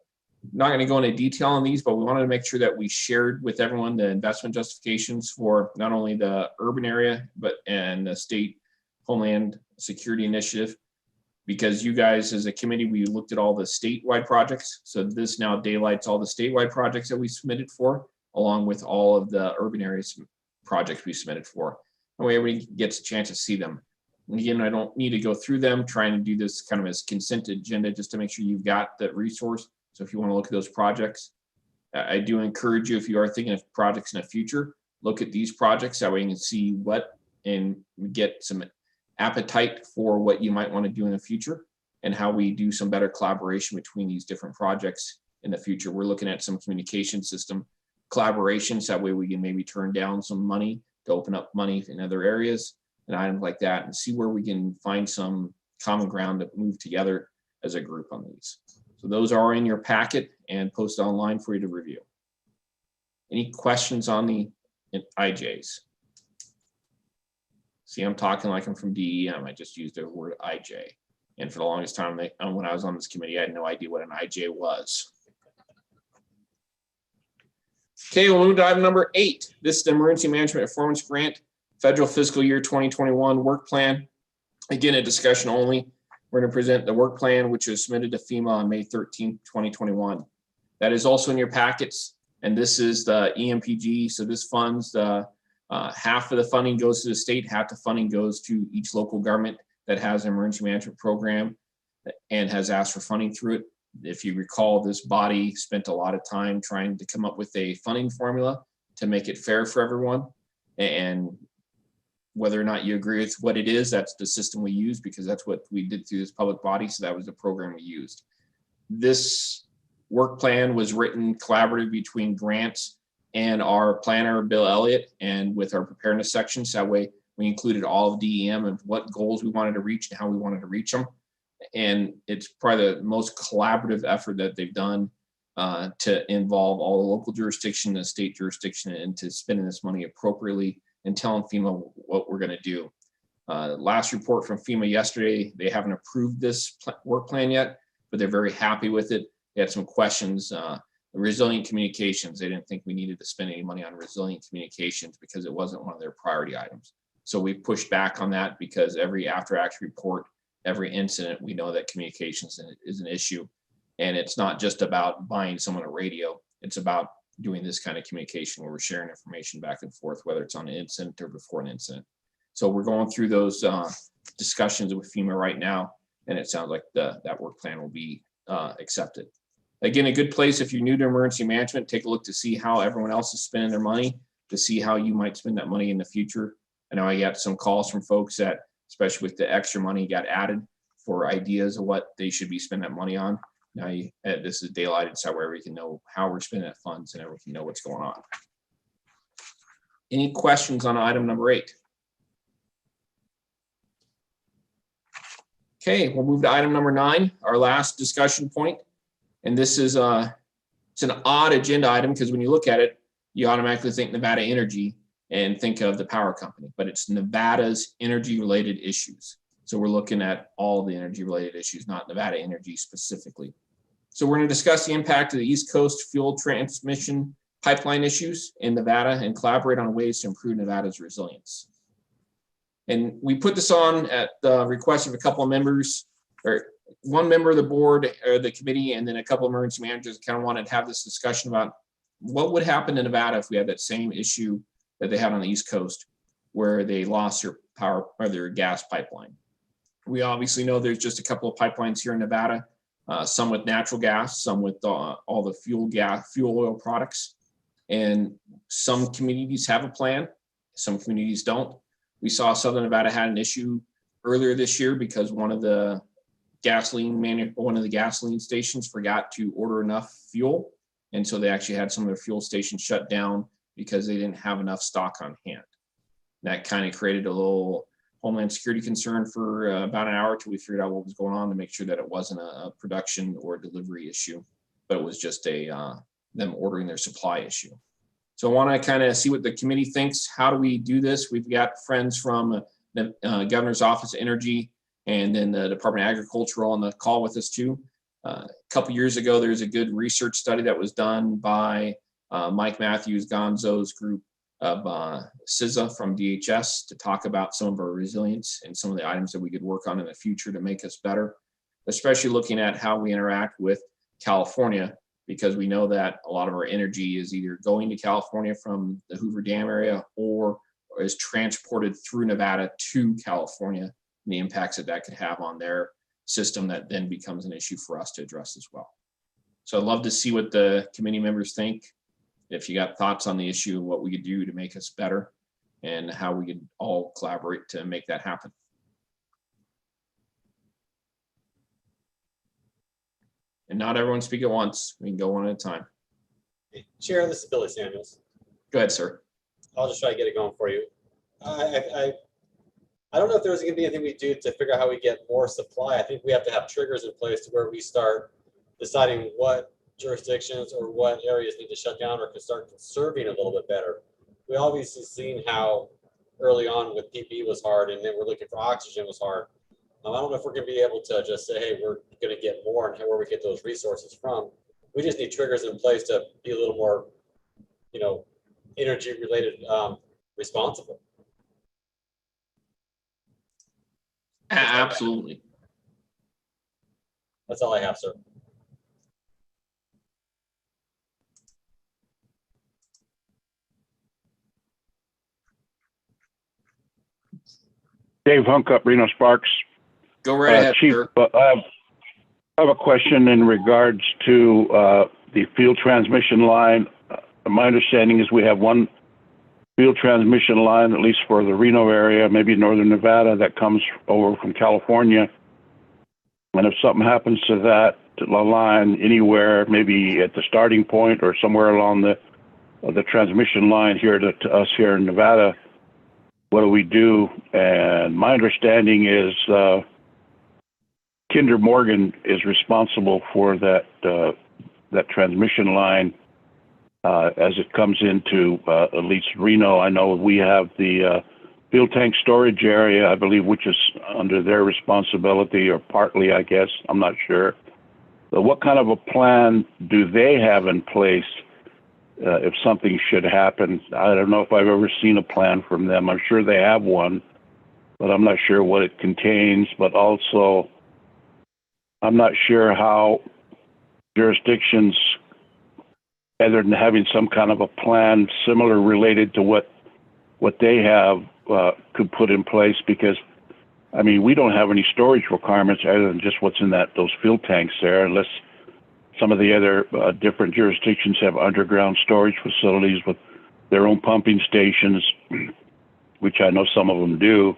not going to go into detail on these, but we wanted to make sure that we shared with everyone the investment justifications for not only the urban area, and the State Homeland Security Initiative. Because you guys, as a committee, we looked at all the statewide projects. So this now daylights all the statewide projects that we submitted for, along with all of the urban areas projects we submitted for. And way everybody gets a chance to see them. Again, I don't need to go through them, trying to do this kind of as consent agenda just to make sure you've got the resource. So if you want to look at those projects, I do encourage you, if you are thinking of projects in the future, look at these projects. That way you can see what and get some appetite for what you might want to do in the future and how we do some better collaboration between these different projects in the future. We're looking at some communication system collaborations. That way we can maybe turn down some money to open up money in other areas and items like that, and see where we can find some common ground to move together as a group on these. So those are in your packet and posted online for you to review. Any questions on the IJs? See, I'm talking like I'm from DEM. I just used the word IJ. And for the longest time, when I was on this committee, I had no idea what an IJ was. Okay, we'll move to item number 8. This is the Emergency Management Performance Grant, Federal Fiscal Year 2021 Work Plan. Again, a discussion only. We're going to present the work plan, which was submitted to FEMA on May 13, 2021. That is also in your packets. And this is the EMPG. So this funds the half of the funding goes to the state, half the funding goes to each local government that has an emergency management program and has asked for funding through it. If you recall, this body spent a lot of time trying to come up with a funding formula to make it fair for everyone. And whether or not you agree with what it is, that's the system we use, because that's what we did through this public body. So that was the program we used. This work plan was written collaborative between grants and our planner, Bill Elliott, and with our preparedness sections. That way we included all of DEM and what goals we wanted to reach and how we wanted to reach them. And it's probably the most collaborative effort that they've done to involve all the local jurisdiction, the state jurisdiction, and to spending this money appropriately and telling FEMA what we're going to do. Last report from FEMA yesterday, they haven't approved this work plan yet, but they're very happy with it. They had some questions. Resilient communications, they didn't think we needed to spend any money on resilient communications because it wasn't one of their priority items. So we pushed back on that because every after action report, every incident, we know that communications is an issue. And it's not just about buying someone a radio. It's about doing this kind of communication where we're sharing information back and forth, whether it's on an incident or before an incident. So we're going through those discussions with FEMA right now, and it sounds like that work plan will be accepted. Again, a good place if you're new to emergency management, take a look to see how everyone else is spending their money, to see how you might spend that money in the future. I know I got some calls from folks that, especially with the extra money got added, for ideas of what they should be spending that money on. Now this is daylighted, so where we can know how we're spending that funds and everyone can know what's going on. Any questions on item number 8? Okay, we'll move to item number 9, our last discussion point. And this is it's an odd agenda item because when you look at it, you automatically think Nevada Energy and think of the power company, but it's Nevada's energy related issues. So we're looking at all the energy related issues, not Nevada Energy specifically. So we're going to discuss the impact of the East Coast fuel transmission pipeline issues in Nevada and collaborate on ways to improve Nevada's resilience. And we put this on at the request of a couple of members, or one member of the board or the committee, and then a couple of emergency managers kind of wanted to have this discussion about what would happen in Nevada if we had that same issue that they had on the East Coast, where they lost their power or their gas pipeline. We obviously know there's just a couple of pipelines here in Nevada, some with natural gas, some with all the fuel oil products. And some communities have a plan, some communities don't. We saw Southern Nevada had an issue earlier this year because one of the gasoline stations forgot to order enough fuel. And so they actually had some of their fuel stations shut down because they didn't have enough stock on hand. That kind of created a little Homeland Security concern for about an hour until we figured out what was going on to make sure that it wasn't a production or delivery issue, but it was just them ordering their supply issue. So I want to kind of see what the committee thinks. How do we do this? We've got friends from the Governor's Office of Energy and then the Department of Agriculture on the call with us too. A couple years ago, there's a good research study that was done by Mike Matthews Gonzo's group of CISA from DHS to talk about some of our resilience and some of the items that we could work on in the future to make us better, especially looking at how we interact with California, because we know that a lot of our energy is either going to California from the Hoover Dam area or is transported through Nevada to California and the impacts that that could have on their system that then becomes an issue for us to address as well. So I'd love to see what the committee members think. If you got thoughts on the issue, what we could do to make us better and how we could all collaborate to make that happen. And not everyone speak at once. We can go one at a time. Chair, this is Billy Samuels. Go ahead, sir. I'll just try to get it going for you. I don't know if there's going to be anything we do to figure out how we get more supply. I think we have to have triggers in place to where we start deciding what jurisdictions or what areas need to shut down or can start conserving a little bit better. We obviously seen how early on with PPE was hard, and then we're looking for oxygen was hard. I don't know if we're going to be able to just say, hey, we're going to get more and where we get those resources from. We just need triggers in place to be a little more, energy related responsible. Absolutely. That's all I have, sir. Dave Hunkup, Reno Sparks. Go right ahead, Chief, sir. I have a question in regards to the field transmission line. My understanding is we have one field transmission line, at least for the Reno area, maybe northern Nevada, that comes over from California. And if something happens to that line anywhere, maybe at the starting point or somewhere along the transmission line here to us here in Nevada, what do we do? And my understanding is Kinder Morgan is responsible for that transmission line as it comes into at least Reno. I know we have the fuel tank storage area, I believe, which is under their responsibility, or partly, I guess. I'm not sure. But what kind of a plan do they have in place if something should happen? I don't know if I've ever seen a plan from them. I'm sure they have one, but I'm not sure what it contains. But also, I'm not sure how jurisdictions, other than having some kind of a plan similar related to what they have, could put in place, because I mean, we don't have any storage requirements other than just what's in those fuel tanks there, unless some of the other different jurisdictions have underground storage facilities with their own pumping stations, which I know some of them do,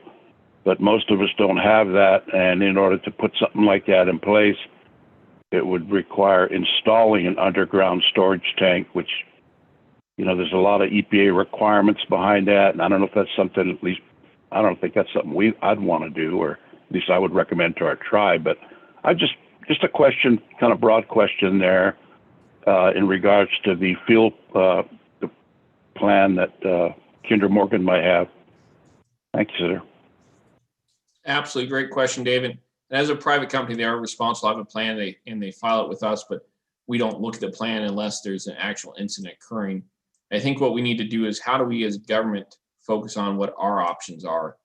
but most of us don't have that. And in order to put something like that in place, it would require installing an underground storage tank, which, there's a lot of EPA requirements behind that. And I don't know if that's something, at least, I don't think that's something I'd want to do, or at least I would recommend to our tribe. But I just a question, kind of broad question there in regards to the fuel the plan that Kinder Morgan might have. Thank you, sir. Absolutely. Great question, David. And as a private company, they are responsible to have a plan and they file it with us, but we don't look at the plan unless there's an actual incident occurring. I think what we need to do is, how do we as government focus on what our options are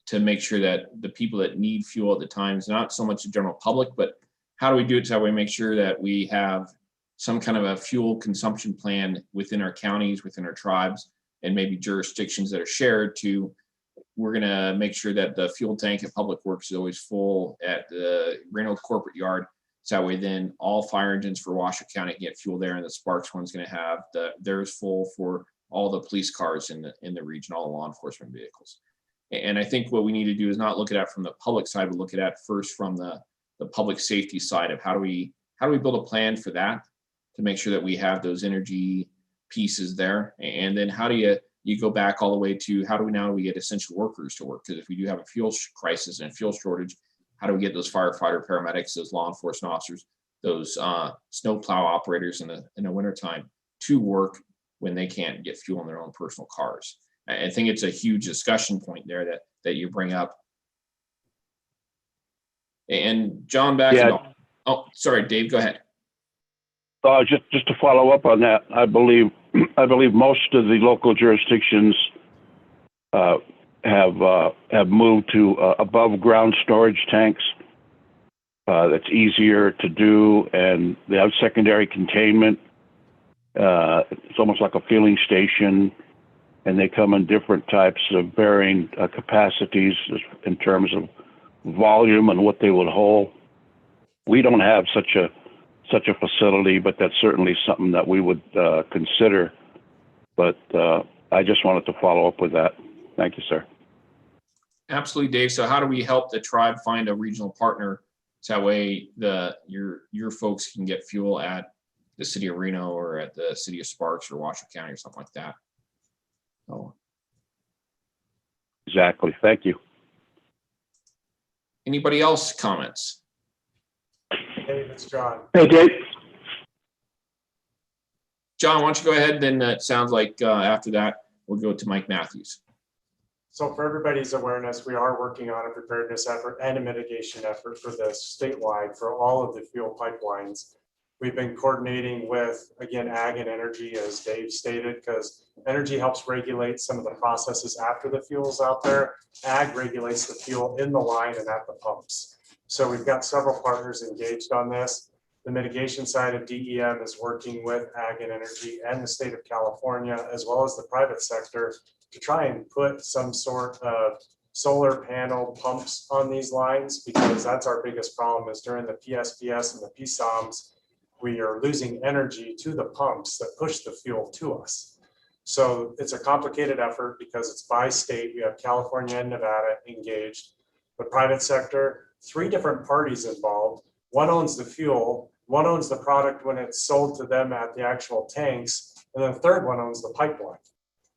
to make sure that the people that need fuel at the times, not so much the general public, but how do we do it so that we make sure that we have some kind of a fuel consumption plan within our counties, within our tribes, and maybe jurisdictions that are shared to, we're going to make sure that the fuel tank at Public Works is always full at the Reno corporate yard. So that way then all fire engines for Washoe County can get fuel there, and the Sparks one's going to have theirs full for all the police cars in the region, all the law enforcement vehicles. And I think what we need to do is not look at it from the public side, but look at it first from the public safety side of how do we build a plan for that to make sure that we have those energy pieces there. And then how do you go back all the way to how do we get essential workers to work? Because if we do have a fuel crisis and a fuel shortage, how do we get those firefighter, paramedics, those law enforcement officers, those snowplow operators in the wintertime to work when they can't get fuel in their own personal cars? I think it's a huge discussion point there that you bring up. And John, back. Yeah. Oh, sorry, Dave, go ahead. Just to follow up on that, I believe most of the local jurisdictions have moved to above ground storage tanks. That's easier to do, and they have secondary containment. It's almost like a filling station, and they come in different types of varying capacities in terms of volume and what they would hold. We don't have such a facility, but that's certainly something that we would consider. But I just wanted to follow up with that. Thank you, sir. Absolutely, Dave. So how do we help the tribe find a regional partner? So that way your folks can get fuel at the city of Reno or at the city of Sparks or Washoe County or something like that. So. Exactly. Thank you. Anybody else comments? Hey, it's John. Hey, Dave. John, why don't you go ahead? Then it sounds like after that, we'll go to Mike Matthews. So for everybody's awareness, we are working on a preparedness effort and a mitigation effort for this statewide for all of the fuel pipelines. We've been coordinating with, again, ag and energy, as Dave stated, because energy helps regulate some of the processes after the fuel's out there. Ag regulates the fuel in the line and at the pumps. So we've got several partners engaged on this. The mitigation side of DEM is working with ag and energy and the state of California, as well as the private sector, to try and put some sort of solar panel pumps on these lines, because that's our biggest problem is during the PSPS and the PSOMs, we are losing energy to the pumps that push the fuel to us. So it's a complicated effort because it's by state. We have California and Nevada engaged, the private sector, 3 different parties involved. One owns the fuel, one owns the product when it's sold to them at the actual tanks, and then the third one owns the pipeline.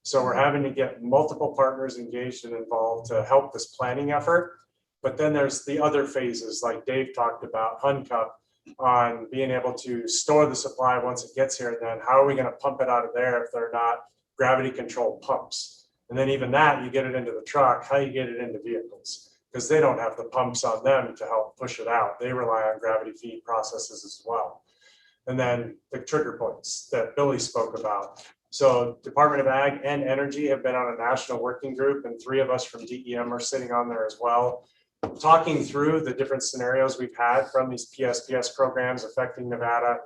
So we're having to get multiple partners engaged and involved to help this planning effort. But then there's the other phases like Dave talked about, HUNCUP, on being able to store the supply once it gets here. And then how are we going to pump it out of there if they're not gravity controlled pumps? And then even that, you get it into the truck, how you get it into vehicles, because they don't have the pumps on them to help push it out. They rely on gravity feed processes as well. And then the trigger points that Billy spoke about. So Department of Ag and Energy have been on a national working group, and 3 of us from DEM are sitting on there as well, talking through the different scenarios we've had from these PSPS programs affecting Nevada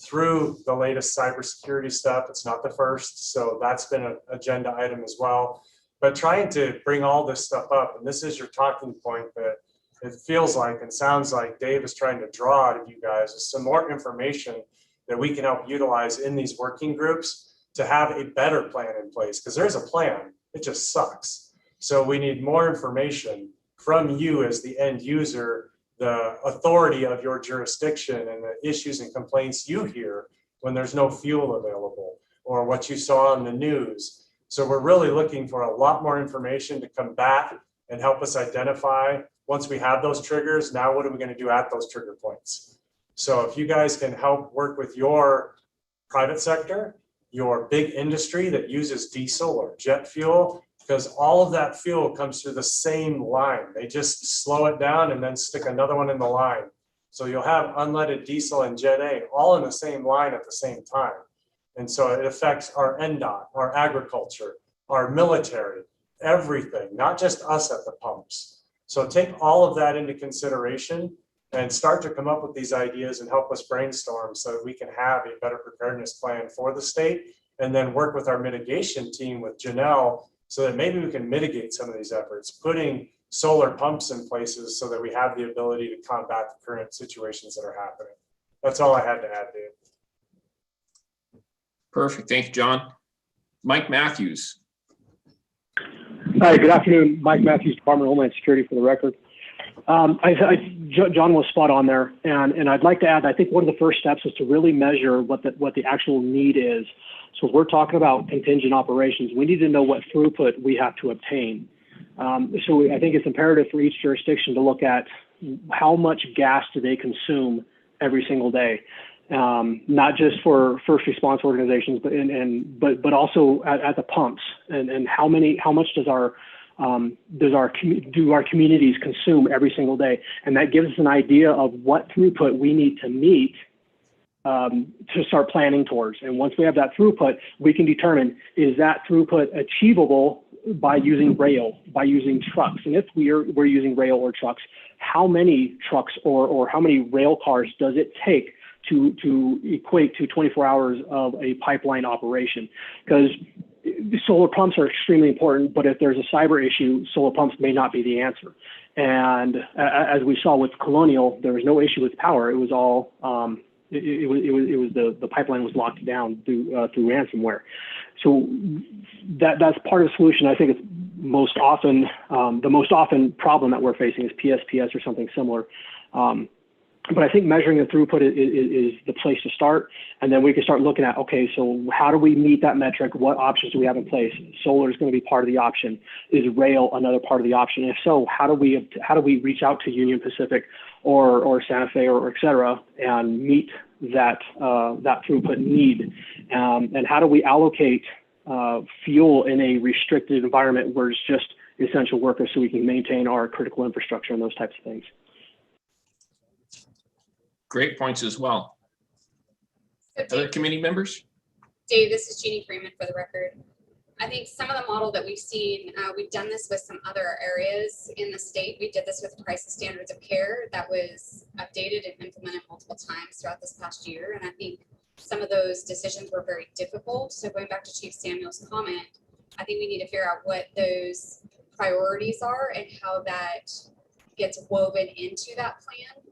through the latest cybersecurity stuff. It's not the first, so that's been an agenda item as well. But trying to bring all this stuff up, and this is your talking point that it feels like and sounds like Dave is trying to draw out of you guys, is some more information that we can help utilize in these working groups to have a better plan in place, because there's a plan, it just sucks. So we need more information from you as the end user, the authority of your jurisdiction, and the issues and complaints you hear when there's no fuel available, or what you saw on the news. So we're really looking for a lot more information to combat and help us identify, once we have those triggers, now what are we going to do at those trigger points? So if you guys can help work with your private sector, your big industry that uses diesel or jet fuel, because all of that fuel comes through the same line. They just slow it down and then stick another one in the line. So you'll have unleaded diesel and Jet A all in the same line at the same time. And so it affects our NDOT, our agriculture, our military, everything, not just us at the pumps. So take all of that into consideration and start to come up with these ideas and help us brainstorm so that we can have a better preparedness plan for the state, and then work with our mitigation team with Janelle so that maybe we can mitigate some of these efforts, putting solar pumps in places so that we have the ability to combat the current situations that are happening. That's all I had to add, Dave. Perfect. Thank you, John. Mike Matthews. Hi, good afternoon. Mike Matthews, Department of Homeland Security, for the record. John was spot on there, and I'd like to add, I think one of the first steps is to really measure what the actual need is. So if we're talking about contingent operations, we need to know what throughput we have to obtain. So I think it's imperative for each jurisdiction to look at how much gas do they consume every single day, not just for first response organizations, but also at the pumps, and how much do our communities consume every single day, and that gives us an idea of what throughput we need to meet to start planning towards. And once we have that throughput, we can determine, is that throughput achievable by using rail, by using trucks? And if we're using rail or trucks, how many trucks or how many rail cars does it take to equate to 24 hours of a pipeline operation? Because solar pumps are extremely important, but if there's a cyber issue, solar pumps may not be the answer. And as we saw with Colonial, there was no issue with power. It was all the pipeline was locked down through ransomware. So that's part of the solution. I think it's most often the most often problem that we're facing is PSPS or something similar. But I think measuring the throughput is the place to start. And then we can start looking at, okay, so how do we meet that metric? What options do we have in place? Solar is going to be part of the option. Is rail another part of the option? If so, how do we reach out to Union Pacific or Santa Fe or et cetera and meet that throughput need? And how do we allocate fuel in a restricted environment where it's just essential workers so we can maintain our critical infrastructure and those types of things? Great points as well. Other committee members? Dave, this is Jeannie Freeman for the record. I think some of the model that we've seen, we've done this with some other areas in the state. We did this with crisis standards of care that was updated and implemented multiple times throughout this past year. And I think some of those decisions were very difficult. So going back to Chief Samuel's comment, I think we need to figure out what those priorities are and how that gets woven into that plan.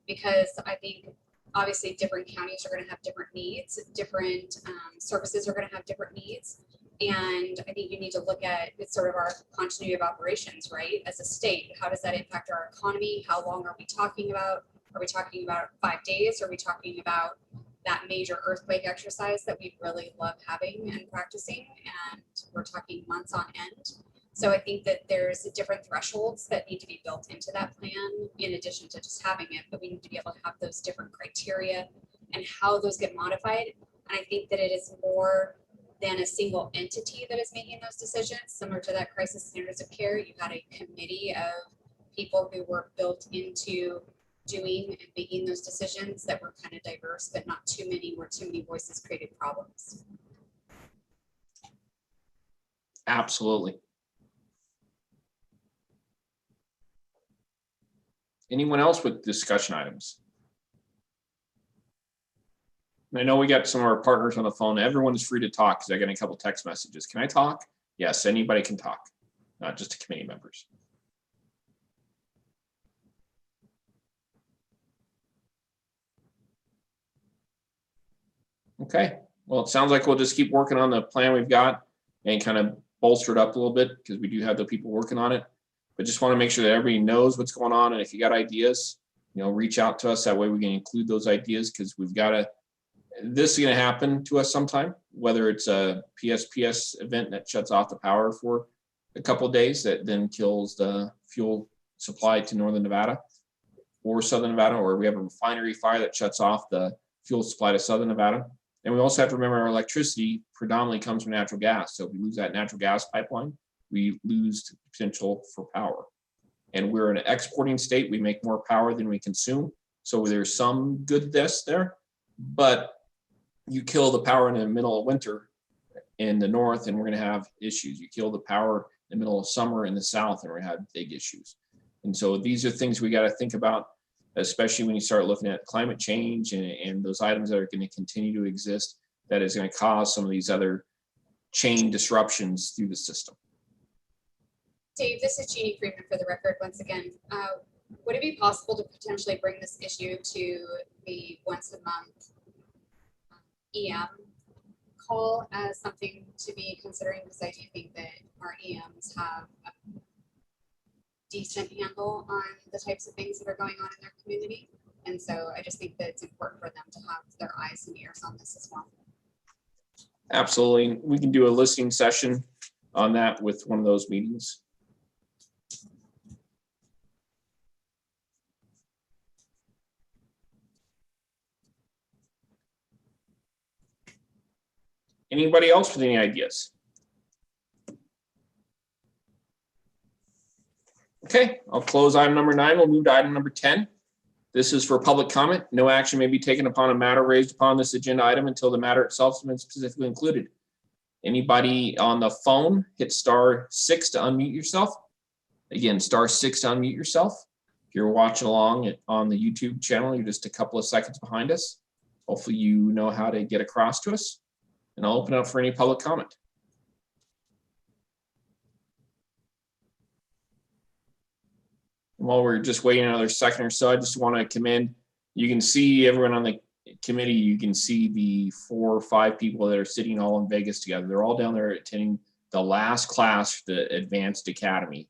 Because I think obviously different counties are going to have different needs, different services are going to have different needs. And I think you need to look at it's sort of our continuity of operations, right? As a state, how does that impact our economy? How long are we talking about? Are we talking about 5 days? Are we talking about that major earthquake exercise that we really love having and practicing? And we're talking months on end. So I think that there's different thresholds that need to be built into that plan in addition to just having it, but we need to be able to have those different criteria and how those get modified. And I think that it is more than a single entity that is making those decisions. Similar to that crisis standards of care, you had a committee of people who were built into doing and making those decisions that were kind of diverse, but not too many, where too many voices created problems. Absolutely. Anyone else with discussion items? I know we got some of our partners on the phone. Everyone is free to talk because I got a couple text messages. Can I talk? Yes, anybody can talk, not just the committee members. Okay, well, it sounds like we'll just keep working on the plan we've got and kind of bolster it up a little bit because we do have the people working on it. But just want to make sure that everybody knows what's going on. And if you got ideas, reach out to us. That way we can include those ideas because we've got to, this is going to happen to us sometime, whether it's a PSPS event that shuts off the power for a couple of days that then kills the fuel supply to Northern Nevada or Southern Nevada, or we have a refinery fire that shuts off the fuel supply to Southern Nevada. And we also have to remember our electricity predominantly comes from natural gas. So if we lose that natural gas pipeline, we lose potential for power. And we're an exporting state. We make more power than we consume. So there's some goodness there, but you kill the power in the middle of winter in the north and we're gonna have issues. You kill the power in the middle of summer in the south and we're gonna have big issues. And so these are things we gotta think about, especially when you start looking at climate change and those items that are gonna continue to exist, that is gonna cause some of these other chain disruptions through the system. Dave, this is Jeannie Freeman for the record once again. Would it be possible to potentially bring this issue to the once a month EM call as something to be considering? Because I do think that our EMs have a decent handle on the types of things that are going on in their community. And so I just think that it's important for them to have their eyes and ears on this as well. Absolutely. We can do a listening session on that with one of those meetings. Anybody else with any ideas? Okay, I'll close item number 9. We'll move to item number 10. This is for public comment. No action may be taken upon a matter raised upon this agenda item until the matter itself has been specifically included. Anybody on the phone, hit *6 to unmute yourself. Again, *6 to unmute yourself. If you're watching along on the YouTube channel, you're just a couple of seconds behind us. Hopefully you know how to get across to us. And I'll open it up for any public comment. While we're just waiting another second or so, I just want to commend, you can see everyone on the committee, you can see the 4 or 5 people that are sitting all in Vegas together. They're all down there attending the last class, the Advanced Academy.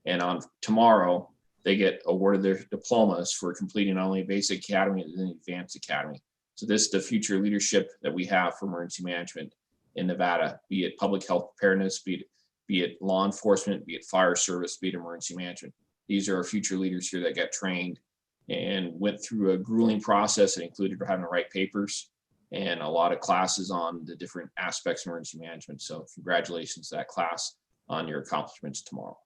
And on tomorrow, they get awarded their diplomas for completing not only Basic Academy and the Advanced Academy. So this is the future leadership that we have for emergency management in Nevada, be it public health preparedness, be it law enforcement, be it fire service, be it emergency management. These are our future leaders here that got trained and went through a grueling process that included having to write papers and a lot of classes on the different aspects of emergency management. So congratulations to that class on your accomplishments tomorrow.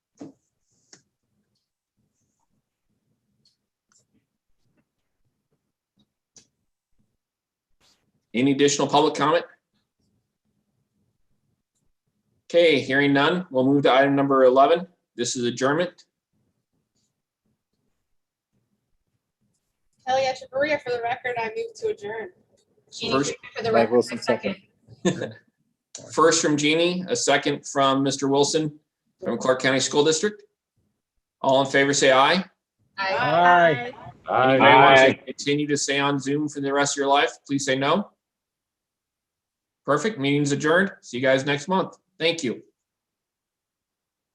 Any additional public comment? Okay, hearing none, we'll move to item number 11. This is adjournment. Kelly Echeverria, for the record, I move to adjourn. Jeannie First- Freeman for the record, Wilson, I second. First from Jeannie, a second from Mr. Wilson from Clark County School District. All in favor, say aye. Aye. Anybody wants to continue to stay on Zoom for the rest of your life, please say no. Perfect, meeting's adjourned. See you guys next month. Thank you.